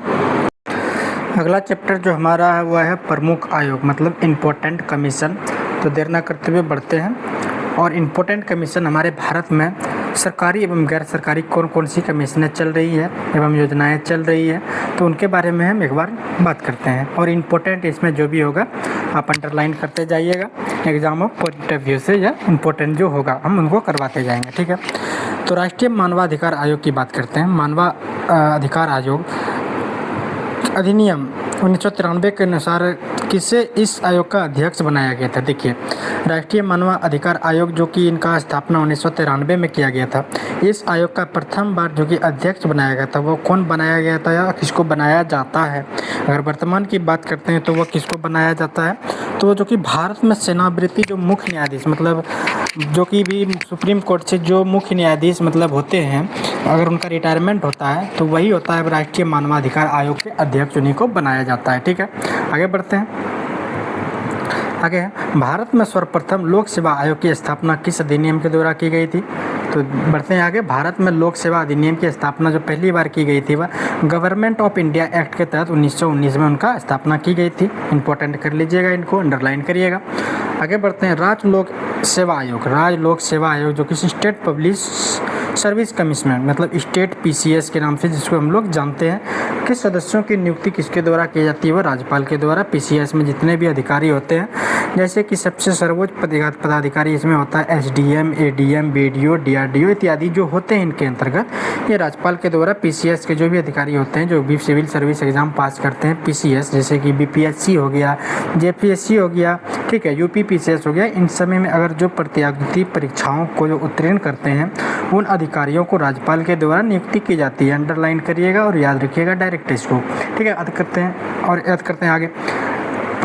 अगला चैप्टर जो हमारा है वह है प्रमुख आयोग, मतलब इम्पोर्टेंट कमीशन। तो देर न करते हुए बढ़ते हैं, और इम्पोर्टेंट कमीशन हमारे भारत में सरकारी एवं गैर सरकारी कौन कौन सी कमीशनें चल रही है एवं योजनाएं चल रही है, तो उनके बारे में हम एक बार बात करते हैं। और इम्पोर्टेंट इसमें जो भी होगा आप अंडरलाइन करते जाइएगा, exam of point of view से, या इम्पोर्टेंट जो होगा हम उनको करवाते जाएंगे। ठीक है, तो राष्ट्रीय मानवाधिकार आयोग की बात करते हैं। मानवाधिकार आयोग अधिनियम 1993 के अनुसार किसे इस आयोग का अध्यक्ष बनाया गया था? देखिए, राष्ट्रीय मानवाधिकार आयोग जो कि इनका स्थापना 1993 में किया गया था, इस आयोग का प्रथम बार जो कि अध्यक्ष बनाया गया था वो कौन बनाया गया था या किसको बनाया जाता है? अगर वर्तमान की बात करते हैं तो वो किसको बनाया जाता है? तो जो कि भारत में सेनावृत्ति जो मुख्य न्यायाधीश, मतलब जो कि भी सुप्रीम कोर्ट से जो मुख्य न्यायाधीश मतलब होते हैं, अगर उनका रिटायरमेंट होता है तो वही होता है राष्ट्रीय मानवाधिकार आयोग के अध्यक्ष, उन्हीं को बनाया जाता है। ठीक है, आगे बढ़ते हैं। आगे भारत में सर्वप्रथम लोक सेवा आयोग की स्थापना किस अधिनियम के द्वारा की गई थी? तो बढ़ते हैं आगे। भारत में लोक सेवा अधिनियम की स्थापना जो पहली बार की गई थी वह गवर्नमेंट ऑफ इंडिया एक्ट के तहत 1919 में उनका स्थापना की गई थी। इंपॉर्टेंट कर लीजिएगा, इनको अंडरलाइन करिएगा। आगे बढ़ते हैं, राज्य लोक सेवा आयोग जो कि स्टेट पब्लिक सर्विस कमिश्नर, मतलब स्टेट PCS के नाम से जिसको हम लोग जानते हैं, किस सदस्यों की नियुक्ति किसके द्वारा की जाती है? वह राज्यपाल के द्वारा। PCS में जितने भी अधिकारी होते हैं, जैसे कि सबसे सर्वोच्च पदाधिकारी इसमें होता है SDM, ADM, BDO, DRDO इत्यादि जो होते हैं, इनके अंतर्गत ये राज्यपाल के द्वारा PCS के जो भी अधिकारी होते हैं जो भी सिविल सर्विस एग्जाम पास करते हैं PCS, जैसे कि BPSC हो गया, JPSC हो गया, ठीक है, UP PCS हो गया, इन समय में अगर जो प्रतियोगिता परीक्षाओं को जो उत्तीर्ण करते हैं उन अधिकारियों को राज्यपाल के द्वारा नियुक्ति की जाती है। अंडरलाइन करिएगा और याद रखिएगा डायरेक्ट इसको। ठीक है, याद करते हैं आगे।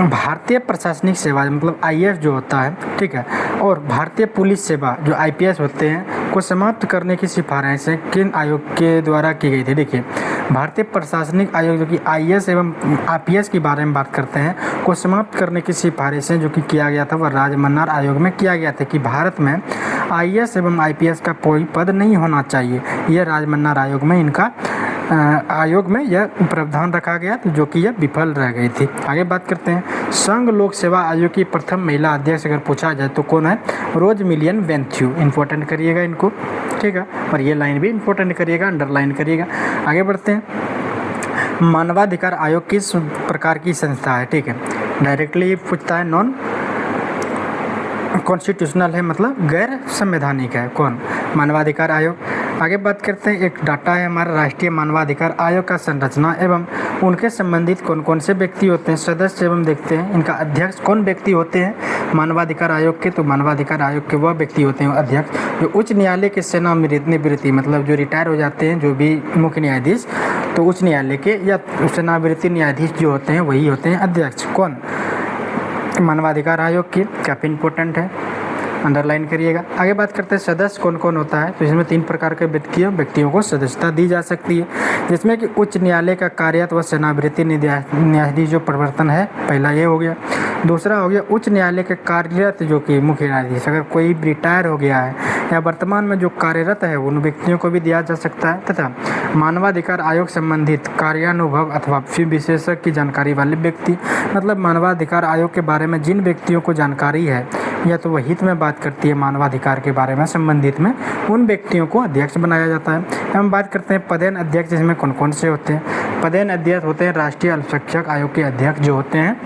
भारतीय प्रशासनिक सेवा मतलब IAS जो होता है, ठीक है, और भारतीय पुलिस सेवा जो IPS होते हैं को समाप्त करने की सिफारिशें किन आयोग के द्वारा की गई थी? देखिए, भारतीय प्रशासनिक आयोग जो कि IAS एवं IPS के बारे में बात करते हैं को समाप्त करने की सिफारिशें जो कि किया गया था वह राजमन्नार आयोग में किया गया था कि भारत में IAS एवं IPS का कोई पद नहीं होना चाहिए। यह राजमन्नार आयोग में इनका आयोग में यह प्रावधान रखा गया तो जो कि यह विफल रह गई थी। आगे बात करते हैं संघ लोक सेवा आयोग की प्रथम महिला अध्यक्ष अगर पूछा जाए तो कौन है? रोज मिलियन वेंथ्यू। इंपॉर्टेंट करिएगा इनको, ठीक है, और ये लाइन भी इंपॉर्टेंट करिएगा, अंडरलाइन करिएगा। आगे बढ़ते हैं मानवाधिकार आयोग किस प्रकार की संस्था है? ठीक है, डायरेक्टली पूछता है, नॉन कॉन्स्टिट्यूशनल है, मतलब गैर संवैधानिक है। कौन? मानवाधिकार आयोग। आगे बात करते हैं, एक डाटा है हमारा राष्ट्रीय मानवाधिकार आयोग का संरचना एवं उनके संबंधित कौन कौन से व्यक्ति होते हैं, सदस्य एवं देखते हैं इनका अध्यक्ष कौन व्यक्ति होते हैं मानवाधिकार आयोग के। तो मानवाधिकार आयोग के वह व्यक्ति होते हैं अध्यक्ष जो उच्च न्यायालय के सेवानिवृत्ति, मतलब जो रिटायर हो जाते हैं, जो भी मुख्य न्यायाधीश, तो उच्च न्यायालय के या सेवानिवृत्ति न्यायाधीश जो होते हैं वही होते हैं अध्यक्ष। कौन? मानवाधिकार आयोग की। काफ़ी इंपॉर्टेंट है, अंडरलाइन करिएगा। आगे बात करते हैं सदस्य कौन कौन होता है। तो इसमें 3 प्रकार के व्यक्तियों को सदस्यता दी जा सकती है, जिसमें कि उच्च न्यायालय का कार्यरत व सेवानिवृत्ति न्यायाधीश जो परिवर्तन है, पहला ये हो गया। दूसरा हो गया उच्च न्यायालय के कार्यरत जो कि मुख्य न्यायाधीश, अगर कोई रिटायर हो गया है या वर्तमान में जो कार्यरत है उन व्यक्तियों को भी दिया जा सकता है। तथा मानवाधिकार आयोग संबंधित कार्यानुभव अथवा विशेषज्ञ की जानकारी वाले व्यक्ति, मतलब मानवाधिकार आयोग के बारे में जिन व्यक्तियों को जानकारी है या तो वह हित में बात करती है मानवाधिकार के बारे में संबंधित में, उन व्यक्तियों को अध्यक्ष बनाया जाता है। हम बात करते हैं पदेन अध्यक्ष, इसमें कौन कौन से होते हैं? पदेन अध्यक्ष होते हैं राष्ट्रीय अल्पसंख्यक आयोग के अध्यक्ष जो होते हैं,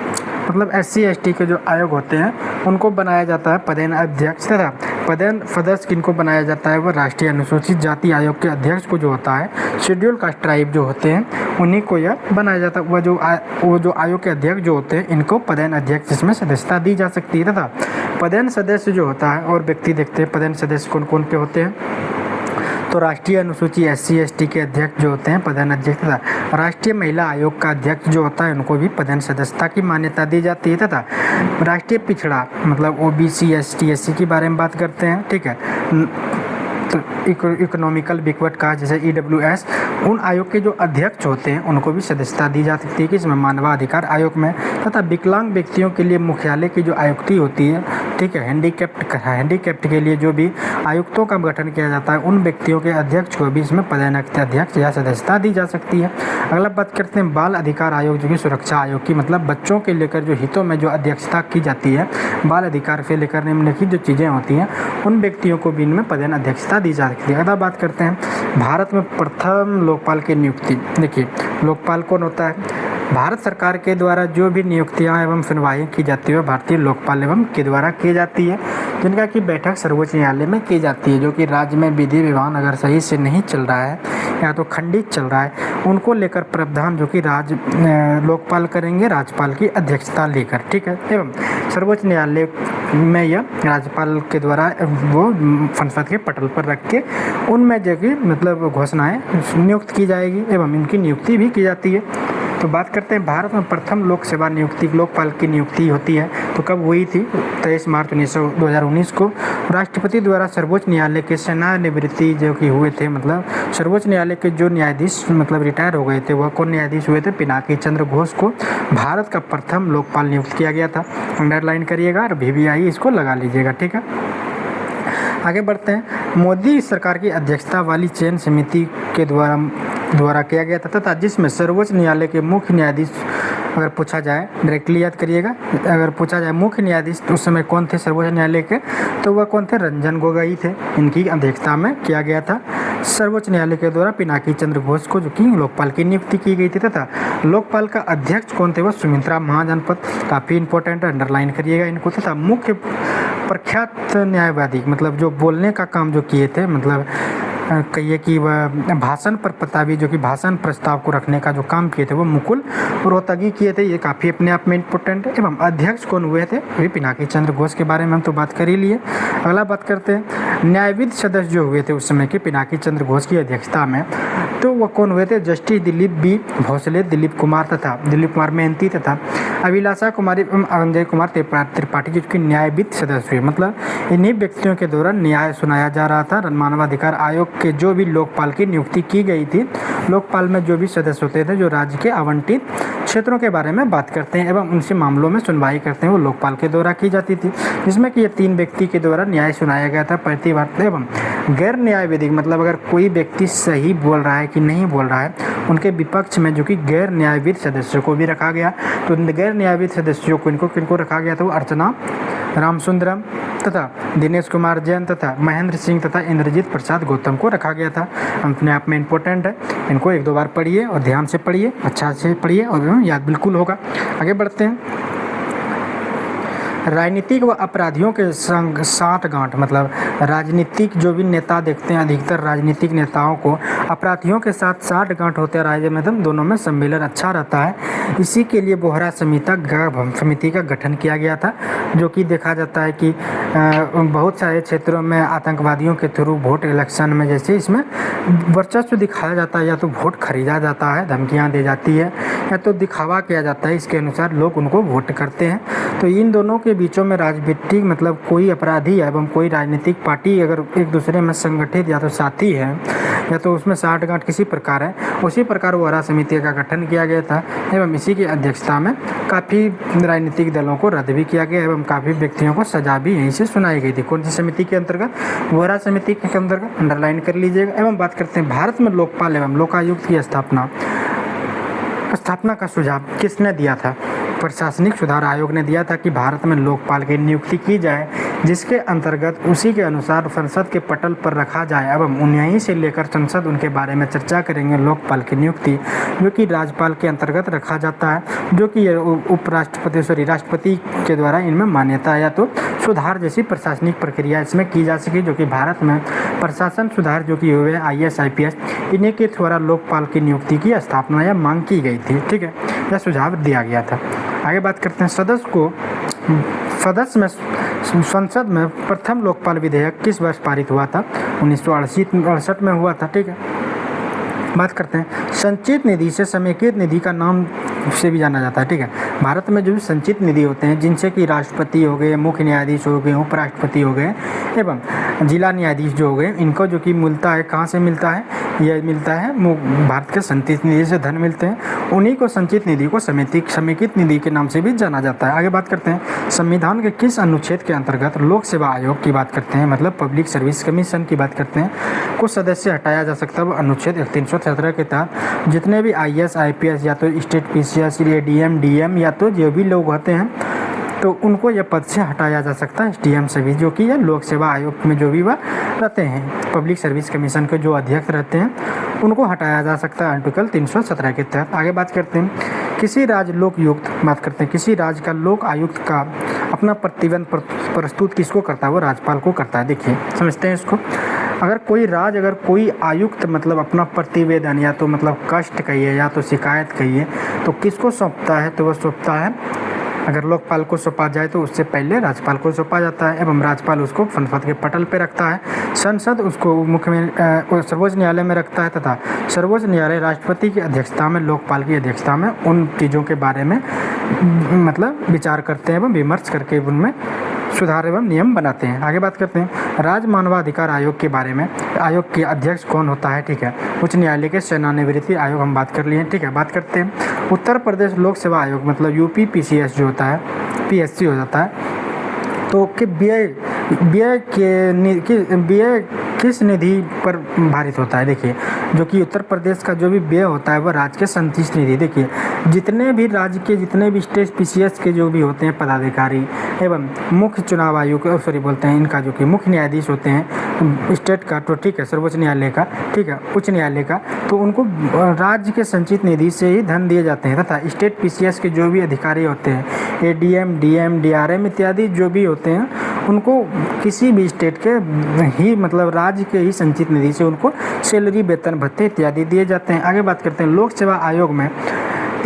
मतलब SC ST के जो आयोग होते हैं उनको बनाया जाता है पदेन अध्यक्ष। तथा पदेन सदस्य किनको बनाया जाता है? वह राष्ट्रीय अनुसूचित जाति आयोग के अध्यक्ष को जो होता है, शेड्यूल कास्ट ट्राइब जो होते हैं उन्हीं को यह बनाया जाता है। वो जो आयोग के अध्यक्ष जो होते हैं इनको पदेन अध्यक्ष इसमें सदस्यता दी जा सकती है। तथा पदेन सदस्य जो होता है और व्यक्ति देखते हैं पदेन सदस्य कौन कौन के होते हैं। तो राष्ट्रीय अनुसूची SC ST के अध्यक्ष जो होते हैं पदेन अध्यक्ष, तथा राष्ट्रीय महिला आयोग का अध्यक्ष जो होता है उनको भी पदेन सदस्यता की मान्यता दी जाती है। तथा राष्ट्रीय पिछड़ा, मतलब OBC ST SC के बारे में बात करते हैं, ठीक है, तो इकोनॉमिकल बैकवर्ड कास्ट जैसे EWS, उन आयोग के जो अध्यक्ष होते हैं उनको भी सदस्यता दी जा सकती है कि इसमें मानवाधिकार आयोग में। तथा विकलांग व्यक्तियों के लिए मुख्यालय की जो आयुक्ति होती है, ठीक है, हैंडीकैप्ट के लिए जो भी आयुक्तों का गठन किया जाता है उन व्यक्तियों के अध्यक्ष को भी इसमें पदेनयुक्त अध्यक्ष या सदस्यता दी जा सकती है। अगला बात करते हैं बाल अधिकार आयोग जो कि सुरक्षा आयोग की, मतलब बच्चों के लेकर जो हितों में जो अध्यक्षता की जाती है, बाल अधिकार से लेकर निम्नलिखित जो चीज़ें होती हैं उन व्यक्तियों को भी इनमें पदेन अध्यक्षता दी जा सकती है। अगला बात करते हैं भारत में प्रथम लोकपाल की नियुक्ति। देखिए लोकपाल कौन होता है? भारत सरकार के द्वारा जो भी नियुक्तियां एवं सुनवाई की जाती है भारतीय लोकपाल एवं के द्वारा की जाती है, जिनका की बैठक सर्वोच्च न्यायालय में की जाती है। जो कि राज्य में विधि विधान अगर सही से नहीं चल रहा है या तो खंडित चल रहा है, उनको लेकर प्रावधान जो कि लोकपाल करेंगे राज्यपाल की अध्यक्षता लेकर, ठीक है। एवं सर्वोच्च न्यायालय में यह राज्यपाल के द्वारा वो संसद के पटल पर रख के उनमें जो कि मतलब घोषणाएं नियुक्त की जाएगी एवं इनकी नियुक्ति भी की जाती है। तो बात करते हैं भारत में प्रथम लोक सेवा नियुक्ति लोकपाल की नियुक्ति होती है तो कब हुई थी? 23 मार्च 2019 को राष्ट्रपति द्वारा सर्वोच्च न्यायालय के सेवानिवृत्ति जो कि हुए थे, मतलब सर्वोच्च न्यायालय के जो न्यायाधीश मतलब रिटायर हो गए थे वह कौन न्यायाधीश हुए थे? पिनाकी चंद्र घोष को भारत का प्रथम लोकपाल नियुक्त किया गया था। अंडरलाइन करिएगा और VVI इसको लगा लीजिएगा, ठीक है। आगे बढ़ते हैं। मोदी सरकार की अध्यक्षता वाली चयन समिति के द्वारा किया गया था तथा जिसमें सर्वोच्च न्यायालय के मुख्य न्यायाधीश अगर पूछा जाए, डायरेक्टली याद करिएगा, अगर पूछा जाए मुख्य न्यायाधीश तो उस समय कौन थे सर्वोच्च न्यायालय के? तो वह कौन थे? रंजन गोगोई थे। इनकी अध्यक्षता में किया गया था। सर्वोच्च न्यायालय के द्वारा पिनाकी चंद्र घोष को जो कि लोकपाल की नियुक्ति की गई थी तथा लोकपाल का अध्यक्ष कौन थे? वह सुमित्रा महाजनपद। काफ़ी इंपॉर्टेंट है, अंडरलाइन करिएगा इनको। तथा मुख्य प्रख्यात न्यायवादी मतलब जो बोलने का काम जो किए थे, मतलब कहिए कि वह भाषण पर प्रतावी जो कि भाषण प्रस्ताव को रखने का जो काम किए थे वो मुकुल रोहतगी किए थे। ये काफ़ी अपने आप में इम्पोर्टेंट है। एवं अध्यक्ष कौन हुए थे? वे पिनाकी चंद्र घोष के बारे में हम तो बात कर ही लिए। अगला बात करते हैं न्यायविद सदस्य जो हुए थे उस समय के पिनाकी चंद्र घोष की अध्यक्षता में, तो वह कौन हुए थे? जस्टिस दिलीप B भोसले, दिलीप कुमार मेहंती तथा अभिलाषा कुमारी एवं अजय कुमार त्रिपाठी जिसकी न्यायविद सदस्य हुए। मतलब इन्हीं व्यक्तियों के द्वारा न्याय सुनाया जा रहा था। मानवाधिकार आयोग के जो भी लोकपाल की नियुक्ति की गई थी, लोकपाल में जो भी सदस्य होते थे जो राज्य के आवंटित क्षेत्रों के बारे में बात करते हैं एवं उनसे मामलों में सुनवाई करते हैं, वो लोकपाल के द्वारा की जाती थी, जिसमें कि ये 3 व्यक्ति के द्वारा न्याय सुनाया गया था प्रतिवाद एवं गैर न्याय विधिक, मतलब अगर कोई व्यक्ति सही बोल रहा है कि नहीं बोल रहा है, उनके विपक्ष में जो कि गैर न्यायविद सदस्यों को भी रखा गया। तो गैर न्यायविद सदस्यों को किनको रखा गया था, वो अर्चना रामसुंदरम तथा दिनेश कुमार जैन तथा महेंद्र सिंह तथा इंद्रजीत प्रसाद गौतम को रखा गया था। अपने आप में इम्पोर्टेंट है, इनको 1-2 बार पढ़िए और ध्यान से पढ़िए, अच्छा से पढ़िए और याद बिल्कुल होगा। आगे बढ़ते हैं। राजनीतिक व अपराधियों के संग साठगांठ, मतलब राजनीतिक जो भी नेता देखते हैं, अधिकतर राजनीतिक नेताओं को अपराधियों के साथ साठगांठ होते हैं, राज्य में दोनों में सम्मेलन अच्छा रहता है। इसी के लिए बोहरा समिति का गठन किया गया था, जो कि देखा जाता है कि बहुत सारे क्षेत्रों में आतंकवादियों के थ्रू वोट इलेक्शन में जैसे इसमें वर्चस्व दिखाया जाता है, या तो वोट खरीदा जाता है, धमकियाँ दी जाती है, या तो दिखावा किया जाता है, इसके अनुसार लोग उनको वोट करते हैं। तो इन दोनों के बीचों में राजनीतिक, मतलब कोई अपराधी एवं कोई राजनीतिक पार्टी अगर एक दूसरे में संगठित या तो साथी है या तो उसमें साठगांठ किसी प्रकार है, उसी प्रकार बोहरा समिति का गठन किया गया था एवं इसी की अध्यक्षता में काफ़ी राजनीतिक दलों को रद्द भी किया गया एवं काफ़ी व्यक्तियों को सजा भी यहीं से सुनाई गई थी। कौन सी समिति के अंतर्गत? बोहरा समिति के अंतर्गत, अंडरलाइन कर लीजिएगा। एवं बात करते हैं भारत में लोकपाल एवं लोकायुक्त की स्थापना का सुझाव किसने दिया था? प्रशासनिक सुधार आयोग ने दिया था कि भारत में लोकपाल की नियुक्ति की जाए, जिसके अंतर्गत उसी के अनुसार संसद के पटल पर रखा जाए एवं उन्हीं से लेकर संसद उनके बारे में चर्चा करेंगे। लोकपाल की नियुक्ति जो कि राज्यपाल के अंतर्गत रखा जाता है, जो कि राष्ट्रपति के द्वारा इनमें मान्यता या तो सुधार जैसी प्रशासनिक प्रक्रिया इसमें की जा सके, जो कि भारत में प्रशासन सुधार जो कि हुए IAS IPS इन्हीं के द्वारा लोकपाल की नियुक्ति की स्थापना या मांग की गई थी। ठीक है, यह सुझाव दिया गया था। आगे बात करते हैं। संसद में प्रथम लोकपाल विधेयक किस वर्ष पारित हुआ था? 1968 में हुआ था। ठीक है, बात करते हैं संचित निधि से समेकित निधि का नाम से भी जाना जाता है। ठीक है, भारत में जो भी संचित निधि होते हैं, जिनसे कि राष्ट्रपति हो गए, मुख्य न्यायाधीश हो गए, उपराष्ट्रपति हो गए एवं जिला न्यायाधीश जो हो गए, इनको जो कि मिलता है, कहाँ से मिलता है? यह मिलता है भारत के संचित निधि से धन मिलते हैं, उन्हीं को संचित निधि को समेकित निधि के नाम से भी जाना जाता है। आगे बात करते हैं संविधान के किस अनुच्छेद के अंतर्गत लोक सेवा आयोग की बात करते हैं, मतलब पब्लिक सर्विस कमीशन की बात करते हैं, कुछ सदस्य हटाया जा सकता है। वो अनुच्छेद 317 के तहत जितने भी IAS IPS या तो स्टेट PCS ADM DM या तो जो भी लोग होते हैं, तो उनको यह पद से हटाया जा सकता है। SDM से भी, जो कि यह लोक सेवा आयोग में जो भी वह रहते हैं, पब्लिक सर्विस कमीशन के जो अध्यक्ष रहते हैं, उनको हटाया जा सकता है आर्टिकल 317 के तहत। आगे बात करते हैं किसी राज्य लोकायुक्त, बात करते हैं किसी राज्य का लोक आयुक्त का अपना प्रतिवेदन प्रस्तुत किसको करता है? वो राज्यपाल को करता है। देखिए, समझते हैं इसको। अगर कोई आयुक्त मतलब अपना प्रतिवेदन या तो मतलब कष्ट कहिए या तो शिकायत कहिए, तो किसको सौंपता है? तो वह सौंपता है, अगर लोकपाल को सौंपा जाए तो उससे पहले राज्यपाल को सौंपा जाता है एवं राज्यपाल उसको संसद के पटल पर रखता है, संसद उसको सर्वोच्च न्यायालय में रखता है तथा सर्वोच्च न्यायालय राष्ट्रपति की अध्यक्षता में, लोकपाल की अध्यक्षता में उन चीज़ों के बारे में मतलब विचार करते हैं एवं विमर्श करके उनमें सुधार एवं नियम बनाते हैं। आगे बात करते हैं राज्य मानवाधिकार आयोग के बारे में। आयोग के अध्यक्ष कौन होता है? ठीक है, उच्च न्यायालय के सेवानिवृत्ति आयोग हम बात कर लिए। ठीक है, बात करते हैं उत्तर प्रदेश लोक सेवा आयोग, मतलब UP PCS जो होता है, PSC हो जाता है, तो कि व्यय किस निधि पर भारित होता है? देखिए, जो कि उत्तर प्रदेश का जो भी व्यय होता है वह राज्य के संचित निधि। देखिए, जितने भी राज्य के जितने भी स्टेट PCS के जो भी होते हैं पदाधिकारी एवं मुख्य चुनाव आयोग बोलते हैं, इनका जो कि मुख्य न्यायाधीश होते हैं स्टेट का, तो ठीक है, सर्वोच्च न्यायालय का, ठीक है, उच्च न्यायालय का, तो उनको राज्य के संचित निधि से ही धन दिए जाते हैं तथा स्टेट PCS के जो भी अधिकारी होते हैं, ADM DM DRM इत्यादि जो भी होते हैं, उनको किसी भी स्टेट के ही मतलब राज्य के ही संचित निधि से उनको सैलरी, वेतन, भत्ते इत्यादि दिए जाते हैं। आगे बात करते हैं लोक सेवा आयोग में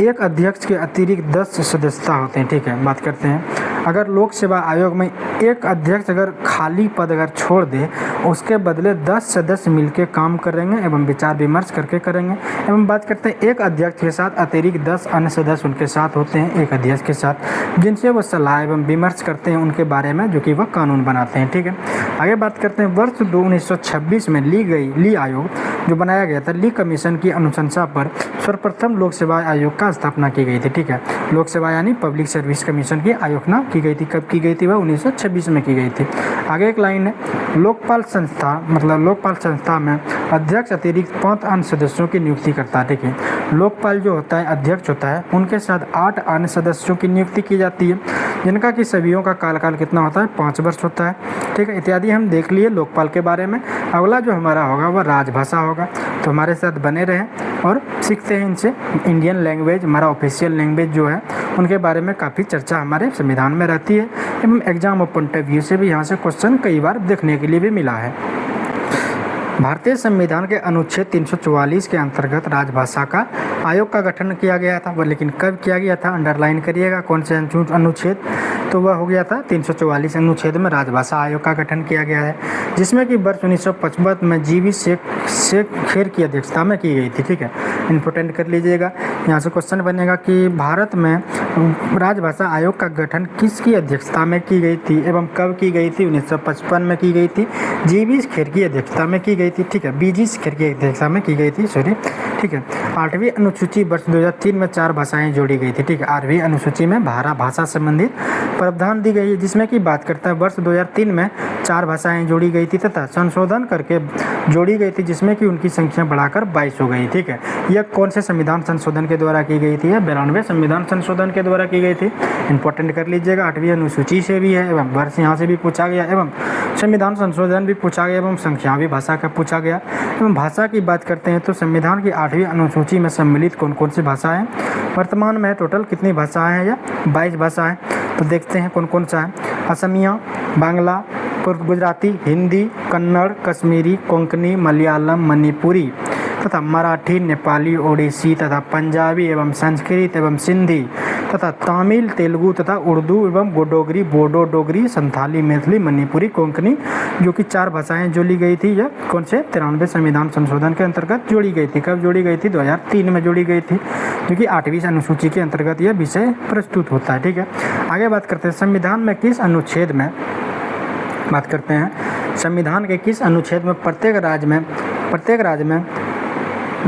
एक अध्यक्ष के अतिरिक्त 10 सदस्य होते हैं। ठीक है, बात करते हैं अगर लोक सेवा आयोग में एक अध्यक्ष अगर खाली पद अगर छोड़ दे उसके बदले 10 सदस्य मिलकर काम करेंगे एवं विचार विमर्श करके करेंगे। एवं बात करते हैं एक अध्यक्ष के साथ अतिरिक्त 10 अन्य सदस्य उनके साथ होते हैं एक अध्यक्ष के साथ, जिनसे वो सलाह एवं विमर्श करते हैं उनके बारे में, जो कि वह कानून बनाते हैं। ठीक है, आगे बात करते हैं वर्ष 1926 में ली आयोग जो बनाया गया था, ली कमीशन की अनुशंसा पर सर्वप्रथम लोक सेवा आयोग का स्थापना की गई थी। ठीक है, लोक सेवा यानी पब्लिक सर्विस कमीशन की आयोजना की गई थी। कब की गई थी? वह 1926 में की गई थी। आगे एक लाइन है, लोकपाल संस्था मतलब लोकपाल संस्था में अध्यक्ष अतिरिक्त 5 अन्य सदस्यों की नियुक्ति करता है। ठीक है, लोकपाल जो होता है अध्यक्ष होता है, उनके साथ 8 अन्य सदस्यों की नियुक्ति की जाती है, जिनका कि सभीयों का कार्यकाल कितना होता है? 5 वर्ष होता है। ठीक है, इत्यादि हम देख लिए लोकपाल के बारे में। अगला जो हमारा होगा वह राजभाषा होगा, तो हमारे साथ बने रहें और सीखते हैं इनसे। इंडियन लैंग्वेज हमारा ऑफिशियल लैंग्वेज जो है उनके बारे में काफ़ी चर्चा हमारे संविधान में रहती है एवं exam of point of view से भी यहाँ से क्वेश्चन कई बार देखने के लिए भी मिला है। भारतीय संविधान के अनुच्छेद 344 के अंतर्गत राजभाषा का आयोग का गठन किया गया था, लेकिन कब किया गया था? अंडरलाइन करिएगा कौन से अनुच्छेद, तो वह हो गया था 344 अनुच्छेद में राजभाषा आयोग का गठन किया गया है, जिसमें कि वर्ष 1955 में जीवी शेख खेर की अध्यक्षता में की गई थी। ठीक है, इंपोर्टेंट कर लीजिएगा, यहाँ से क्वेश्चन बनेगा कि भारत में राजभाषा आयोग का गठन किसकी अध्यक्षता में की गई थी एवं कब की गई थी? 1955 में की गई थी, जीवी खेर की अध्यक्षता में की गई थी। ठीक है, बीजी खेर की अध्यक्षता में की गई थी, सॉरी। ठीक है, 8वीं अनुसूची वर्ष 2003 में 4 भाषाएं जोड़ी गई थी। ठीक है, 8वीं अनुसूची में भाषा संबंधित प्रावधान दी गई है, जिसमें कि बात करता है वर्ष 2003 में 4 भाषाएं जोड़ी गई थी तथा संशोधन करके जोड़ी गई थी, जिसमें कि उनकी संख्या बढ़ाकर 22 हो गई। ठीक है, यह कौन से संविधान संशोधन के द्वारा की गई थी? 92वें संविधान संशोधन के द्वारा की गई थी। इंपॉर्टेंट कर लीजिएगा, 8वीं अनुसूची से भी है एवं वर्ष यहाँ से भी पूछा गया एवं संविधान संशोधन भी पूछा गया एवं संख्या भी भाषा का पूछा गया। एवं भाषा की बात करते हैं तो संविधान की 8वीं अनुसूची में सम्मिलित कौन कौन सी भाषाएं वर्तमान में टोटल कितनी भाषाएं हैं? या 22 भाषाएं। तो देखते हैं कौन कौन सा है। असमिया, बांग्ला, गुजराती, हिंदी, कन्नड़, कश्मीरी, कोंकणी, मलयालम, मणिपुरी तथा मराठी, नेपाली, ओडिसी तथा पंजाबी एवं संस्कृत एवं सिंधी तथा तमिल, तेलुगु तथा उर्दू एवं डोगरी, बोडो, डोगरी, संथाली, मैथिली, मणिपुरी, कोंकणी, जो कि 4 भाषाएं जोड़ी गई थी। यह कौन से 93वें संविधान संशोधन के अंतर्गत जोड़ी गई थी। कब जोड़ी गई थी? 2003 में जोड़ी गई थी, जो कि 8वीं अनुसूची के अंतर्गत यह विषय प्रस्तुत होता है। ठीक है, आगे बात करते हैं संविधान में किस अनुच्छेद में बात करते हैं संविधान के किस अनुच्छेद में प्रत्येक राज्य में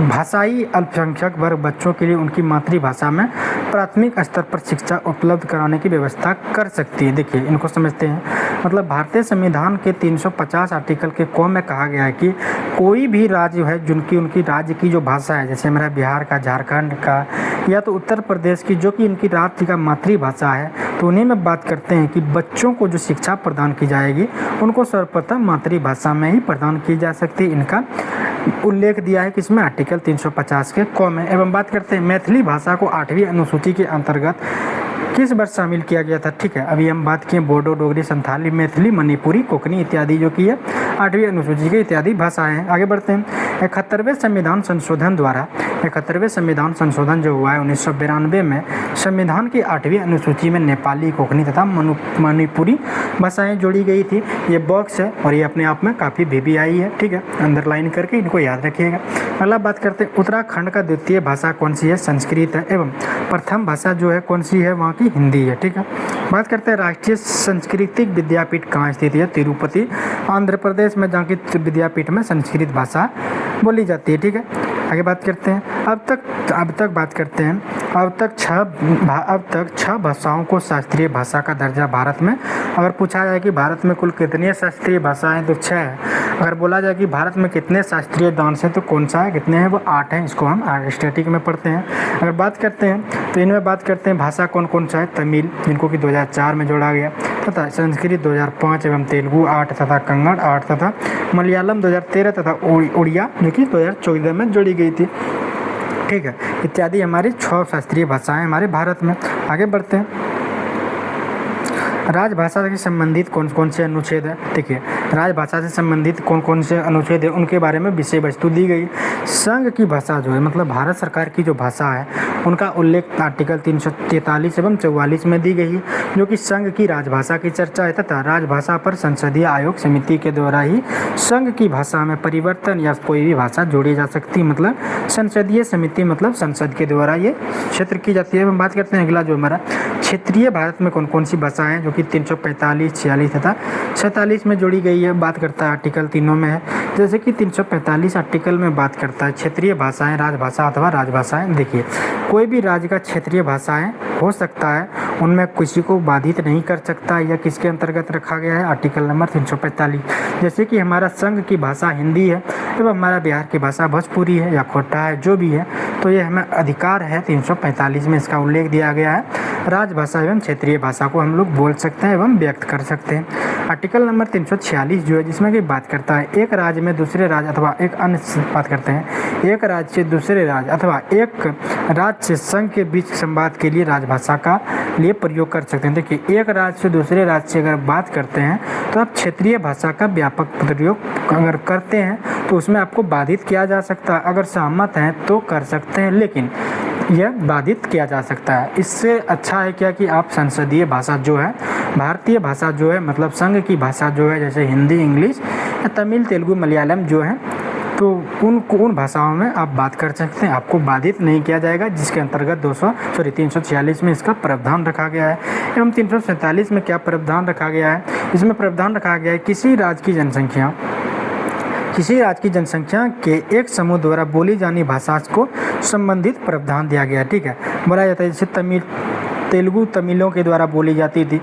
भाषाई अल्पसंख्यक वर्ग बच्चों के लिए उनकी मातृभाषा में प्राथमिक स्तर पर शिक्षा उपलब्ध कराने की व्यवस्था कर सकती है। देखिए इनको समझते हैं, मतलब भारतीय संविधान के 350 आर्टिकल के क में कहा गया है कि कोई भी राज्य है जिनकी उनकी राज्य की जो भाषा है, जैसे हमारा बिहार का, झारखंड का या तो उत्तर प्रदेश की, जो कि इनकी राज्य का मातृभाषा है, तो उन्हीं में बात करते हैं कि बच्चों को जो शिक्षा प्रदान की जाएगी उनको सर्वप्रथम मातृभाषा में ही प्रदान की जा सकती है। इनका उल्लेख दिया है किसमें? आर्टिकल 350 के क में। एवं बात करते हैं मैथिली भाषा को 8वीं अनुसूची के अंतर्गत किस वर्ष शामिल किया गया था। ठीक है, अभी हम बात किए बोडो, डोगरी, संथाली, मैथिली, मणिपुरी, कोंकणी इत्यादि जो कि है 8वीं अनुसूची के इत्यादि भाषाएं हैं। आगे बढ़ते हैं। 71वें संविधान संशोधन द्वारा 71वें संविधान संशोधन जो हुआ है 1992 में, संविधान की 8वीं अनुसूची में नेपाली, कोंकणी तथा मणिपुरी भाषाएं जोड़ी गई थी। ये बॉक्स है और ये अपने आप में काफ़ी VBI है। ठीक है, अंडरलाइन करके इनको याद रखिएगा। अगला बात करते हैं उत्तराखंड का द्वितीय भाषा कौन सी है? संस्कृत है एवं प्रथम भाषा जो है कौन सी है? वहाँ की हिंदी है। ठीक है, बात करते हैं राष्ट्रीय सांस्कृतिक विद्यापीठ कहाँ स्थित है? तिरुपति, आंध्र प्रदेश में, जहाँ की विद्यापीठ में संस्कृत भाषा बोली जाती है। ठीक है, आगे बात करते हैं। अब तक बात करते हैं। अब तक 6 भाषाओं को शास्त्रीय भाषा का दर्जा भारत में, अगर पूछा जाए कि भारत में कुल कितनी शास्त्रीय भाषाएं, तो 6 है। अगर बोला जाए कि भारत में कितने शास्त्रीय डांस हैं, तो कौन सा है? कितने हैं? वो 8 हैं। इसको हम स्टैटिक में पढ़ते हैं। अगर बात करते हैं तो इनमें बात करते हैं भाषा कौन कौन सा है? तमिल, जिनको कि 2004 में जोड़ा गया, तथा संस्कृत 2005 एवं तेलुगु 8 तथा कन्नड़ 8 तथा मलयालम 2013 तथा उड़िया जो कि 2014 में जोड़ी गई थी। ठीक है, इत्यादि हमारी 6 शास्त्रीय भाषाएं हमारे भारत में। आगे बढ़ते हैं। राजभाषा से संबंधित कौन कौन से अनुच्छेद है। देखिए, राजभाषा से संबंधित कौन कौन से अनुच्छेद है उनके बारे में विषय वस्तु दी गई। संघ की भाषा जो है, मतलब भारत सरकार की जो भाषा है, उनका उल्लेख आर्टिकल 343 एवं 44 में दी गई है, जो कि संघ की राजभाषा की चर्चा है तथा राजभाषा पर संसदीय आयोग समिति के द्वारा ही संघ की भाषा में परिवर्तन या कोई भी भाषा जोड़ी जा सकती है। मतलब संसदीय समिति मतलब संसद के द्वारा ये क्षेत्र की जाती है। हम बात करते हैं अगला जो हमारा क्षेत्रीय भारत में कौन कौन सी भाषा है, जो कि 345, 46 तथा 47 में जोड़ी गई है। बात करता है आर्टिकल तीनों में है। जैसे कि 345 आर्टिकल में बात करता है क्षेत्रीय भाषाएं, राजभाषा अथवा राजभाषाएं। देखिए, कोई भी राज्य का क्षेत्रीय भाषाएं हो सकता है, उनमें किसी को बाधित नहीं कर सकता। यह किसके अंतर्गत रखा गया है, आर्टिकल नंबर 345। जैसे कि हमारा संघ की भाषा हिंदी है एवं हमारा बिहार की भाषा भोजपुरी है या खोटा है, जो भी है, तो ये हमें अधिकार है 345 में इसका उल्लेख दिया गया है। राजभाषा एवं क्षेत्रीय भाषा को हम लोग बोल सकते हैं एवं व्यक्त कर सकते हैं। आर्टिकल नंबर 346 जो है, जिसमें कि बात करता है एक राज्य में दूसरे राज्य अथवा एक अन्य बात करते हैं एक राज्य से दूसरे राज्य अथवा एक राज्य से संघ के बीच संवाद के लिए राजभाषा का लिए प्रयोग कर सकते हैं। देखिए, एक राज्य से दूसरे राज्य से अगर बात करते हैं तो आप क्षेत्रीय भाषा का व्यापक प्रयोग अगर करते हैं तो उसमें आपको बाधित किया जा सकता है। अगर सहमत हैं तो कर सकते हैं, लेकिन यह बाधित किया जा सकता है। इससे अच्छा है क्या कि आप संसदीय भाषा जो है, भारतीय भाषा जो है, मतलब संघ की भाषा जो है, जैसे हिंदी, इंग्लिश या तमिल, तेलुगु, मलयालम जो है, तो उन भाषाओं में आप बात कर सकते हैं, आपको बाधित नहीं किया जाएगा, जिसके अंतर्गत 346 में इसका प्रावधान रखा गया है। एवं 347 में क्या प्रावधान रखा गया है, इसमें प्रावधान रखा गया है किसी राज्य की जनसंख्या के एक समूह द्वारा बोली जानी भाषा को संबंधित प्रावधान दिया गया है। ठीक है, बोला जाता है जैसे तेलुगु तमिलों के द्वारा बोली जाती थी,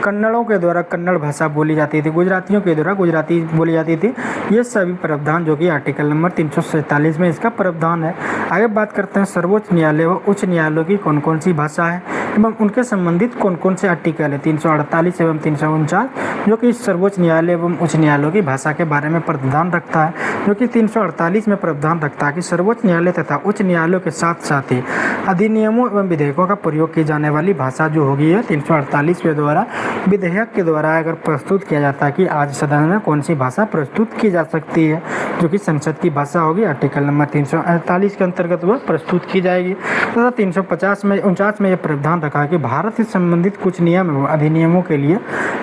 कन्नड़ों के द्वारा कन्नड़ भाषा बोली जाती थी, गुजरातियों के द्वारा गुजराती बोली जाती थी। ये सभी प्रावधान जो कि आर्टिकल नंबर 347 में इसका प्रावधान है। आगे बात करते हैं सर्वोच्च न्यायालय व उच्च न्यायालयों की कौन कौन सी भाषा है एवं उनके संबंधित कौन कौन से आर्टिकल है। 348 एवं 349 जो कि सर्वोच्च न्यायालय एवं उच्च न्यायालयों की भाषा के बारे में प्रावधान रखता है, जो कि 348 में प्रावधान रखता है कि सर्वोच्च न्यायालय तथा उच्च न्यायालयों के साथ साथ ही अधिनियमों एवं विधेयकों का प्रयोग की जाने वाली भाषा जो होगी है 348 के द्वारा विधेयक के द्वारा अगर प्रस्तुत किया जाता है कि आज सदन में कौन सी भाषा प्रस्तुत की जा सकती है, जो कि संसद की भाषा होगी, आर्टिकल नंबर 348 के अंतर्गत वह प्रस्तुत की जाएगी। तथा 349 में यह प्रावधान रखा है कि भारत से संबंधित कुछ नियम एवं अधिनियमों के लिए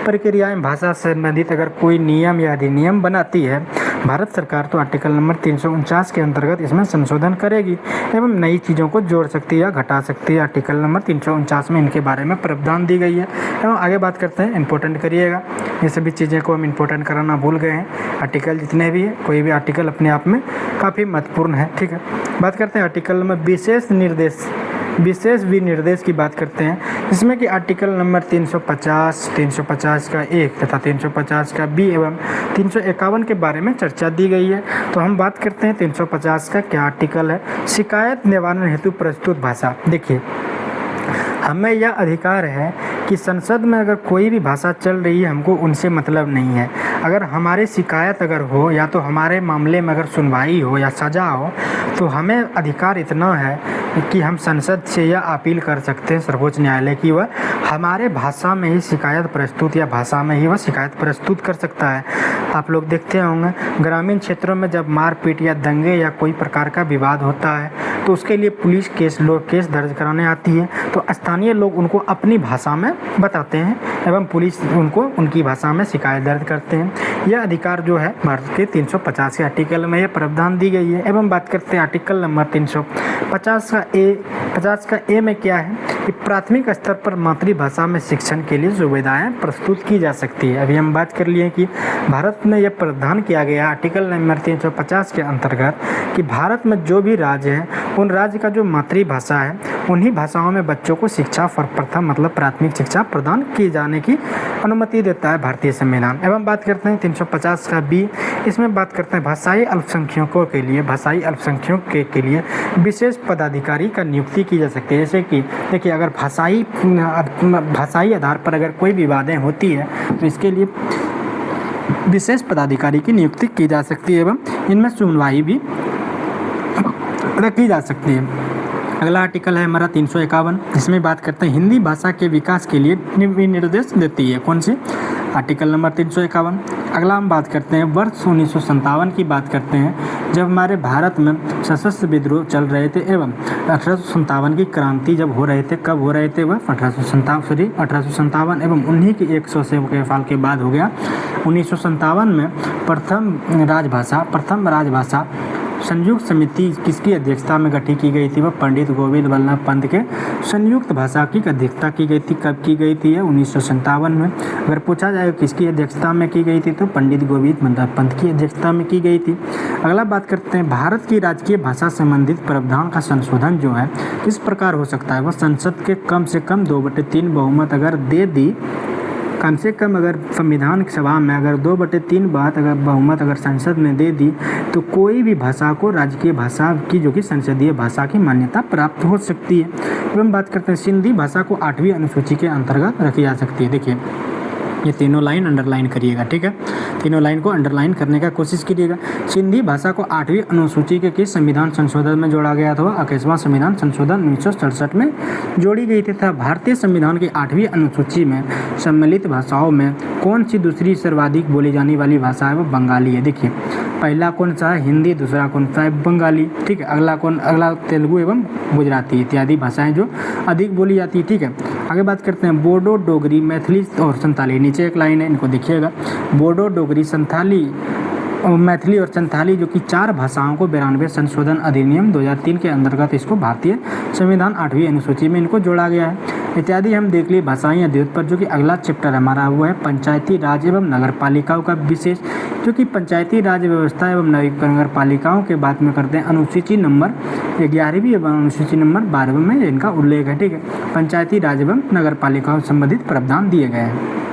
प्रक्रियाएं भाषा से संबंधित अगर कोई नियम या अधिनियम बनाती है भारत सरकार, तो आर्टिकल नंबर 349 के अंतर्गत इसमें संशोधन करेगी एवं नई चीज़ों को जोड़ सकती है या घटा सकती है। आर्टिकल नंबर 349 में इनके बारे में प्रावधान दी गई है। एवं आगे बात करते हैं, इंपॉर्टेंट करिएगा, ये सभी चीज़ें को हम इंपॉर्टेंट कराना भूल गए हैं। आर्टिकल जितने भी है, कोई भी आर्टिकल अपने आप में काफ़ी महत्वपूर्ण है। ठीक है, बात करते हैं आर्टिकल नंबर विशेष विनिर्देश की बात करते हैं, जिसमें कि आर्टिकल नंबर 350 का 1 तथा 350 का बी एवं 351 के बारे में चर्चा दी गई है। तो हम बात करते हैं 350 का क्या आर्टिकल है, शिकायत निवारण हेतु प्रस्तुत भाषा। देखिए, हमें यह अधिकार है कि संसद में अगर कोई भी भाषा चल रही है, हमको उनसे मतलब नहीं है। अगर हमारे शिकायत अगर हो या तो हमारे मामले में अगर सुनवाई हो या सजा हो, तो हमें अधिकार इतना है कि हम संसद से यह अपील कर सकते हैं सर्वोच्च न्यायालय की वह हमारे भाषा में ही शिकायत प्रस्तुत या भाषा में ही वह शिकायत प्रस्तुत कर सकता है। आप लोग देखते होंगे ग्रामीण क्षेत्रों में जब मारपीट या दंगे या कोई प्रकार का विवाद होता है, तो उसके लिए पुलिस केस दर्ज कराने आती है, तो स्थानीय लोग उनको अपनी भाषा में बताते हैं एवं पुलिस उनको उनकी भाषा में शिकायत दर्ज करते हैं। यह अधिकार जो है भारत के 350 के आर्टिकल में यह प्रावधान दी गई है। एवं बात करते हैं आर्टिकल नंबर 350 का ए में क्या है कि प्राथमिक स्तर पर मातृभाषा में शिक्षण के लिए सुविधाएं प्रस्तुत की जा सकती है। अभी हम बात कर लिए कि भारत में यह प्रावधान किया गया आर्टिकल नंबर 350 के अंतर्गत कि भारत में जो भी राज्य है उन राज्य का जो मातृभाषा है उन्हीं भाषाओं में बच्चों को शिक्षा प्रथम मतलब प्राथमिक शिक्षा प्रदान किए जाने की अनुमति देता है भारतीय संविधान। एवं बात करते हैं 350 का बी, इसमें बात करते हैं भाषाई अल्पसंख्यकों के लिए विशेष पदाधिकारी का नियुक्ति की जा सकती है। जैसे कि देखिए, अगर भाषाई आधार पर अगर कोई विवादें होती है तो इसके लिए विशेष पदाधिकारी की नियुक्ति की जा सकती है एवं इनमें सुनवाई भी की जा सकती है। अगला आर्टिकल है हमारा 351, इसमें बात करते हैं हिंदी भाषा के विकास के लिए निर्देश देती है। कौन सी? Article number 351। अगला हम बात करते हैं वर्ष 1957 की बात करते हैं, जब हमारे भारत में सशस्त्र विद्रोह चल रहे थे एवं 1857 की क्रांति जब हो रहे थे। कब हो रहे थे वह? 1857 एवं उन्हीं की 100 साल के बाद हो गया। 1957 में प्रथम राजभाषा संयुक्त समिति किसकी अध्यक्षता में गठित की गई थी? वह पंडित गोविंद वल्लभ पंत के संयुक्त भाषा की अध्यक्षता की गई थी। कब की गई थी? 1957 में। अगर पूछा जाए किसकी अध्यक्षता में की गई थी तो पंडित गोविंद वल्लभ पंत की अध्यक्षता में की गई थी। अगला बात करते हैं भारत की राजकीय भाषा संबंधित प्रावधान का संशोधन जो है किस प्रकार हो सकता है? वह संसद के कम से कम 2/3 बहुमत अगर दे दी, कम से कम अगर संविधान सभा में अगर 2/3 बात अगर बहुमत अगर संसद ने दे दी तो कोई भी भाषा को राजकीय भाषा की जो कि संसदीय भाषा की मान्यता प्राप्त हो सकती है। एवं बात करते हैं सिंधी भाषा को 8वीं अनुसूची के अंतर्गत रखी जा सकती है। देखिए ये तीनों लाइन अंडरलाइन करिएगा, ठीक है, तीनों लाइन को अंडरलाइन करने का कोशिश कीजिएगा। सिंधी भाषा को 8वीं अनुसूची के किस संविधान संशोधन में जोड़ा गया था? 21वां संविधान संशोधन 1967 में जोड़ी गई थी। तथा भारतीय संविधान की 8वीं अनुसूची में सम्मिलित भाषाओं में कौन सी दूसरी सर्वाधिक बोली जाने वाली भाषा है? वो बंगाली है। देखिए पहला कौन सा है? हिंदी, दूसरा कौन सा है? बंगाली, ठीक है। अगला तेलुगु एवं गुजराती इत्यादि भाषाएं जो अधिक बोली जाती है, ठीक है। आगे बात करते हैं बोडो, डोगरी, मैथिली और संथाली। नीचे एक लाइन है, इनको देखिएगा। बोडो, डोगरी, संथाली, मैथिली और संथाली जो कि 4 भाषाओं को 92 संशोधन अधिनियम 2003 के अंतर्गत इसको भारतीय संविधान 8वीं अनुसूची में इनको जोड़ा गया है इत्यादि। हम देख लिए भाषाई अध्ययन पर, जो कि अगला चैप्टर हमारा हुआ है पंचायती राज एवं नगर पालिकाओं का विशेष, जो कि पंचायती राज व्यवस्था एवं नगर पालिकाओं के बात में करते हैं। अनुसूची नंबर 11वीं एवं अनुसूची नंबर 12वें में इनका उल्लेख है, ठीक है। पंचायती राज एवं नगर पालिकाओं संबंधित प्रावधान दिए गए हैं।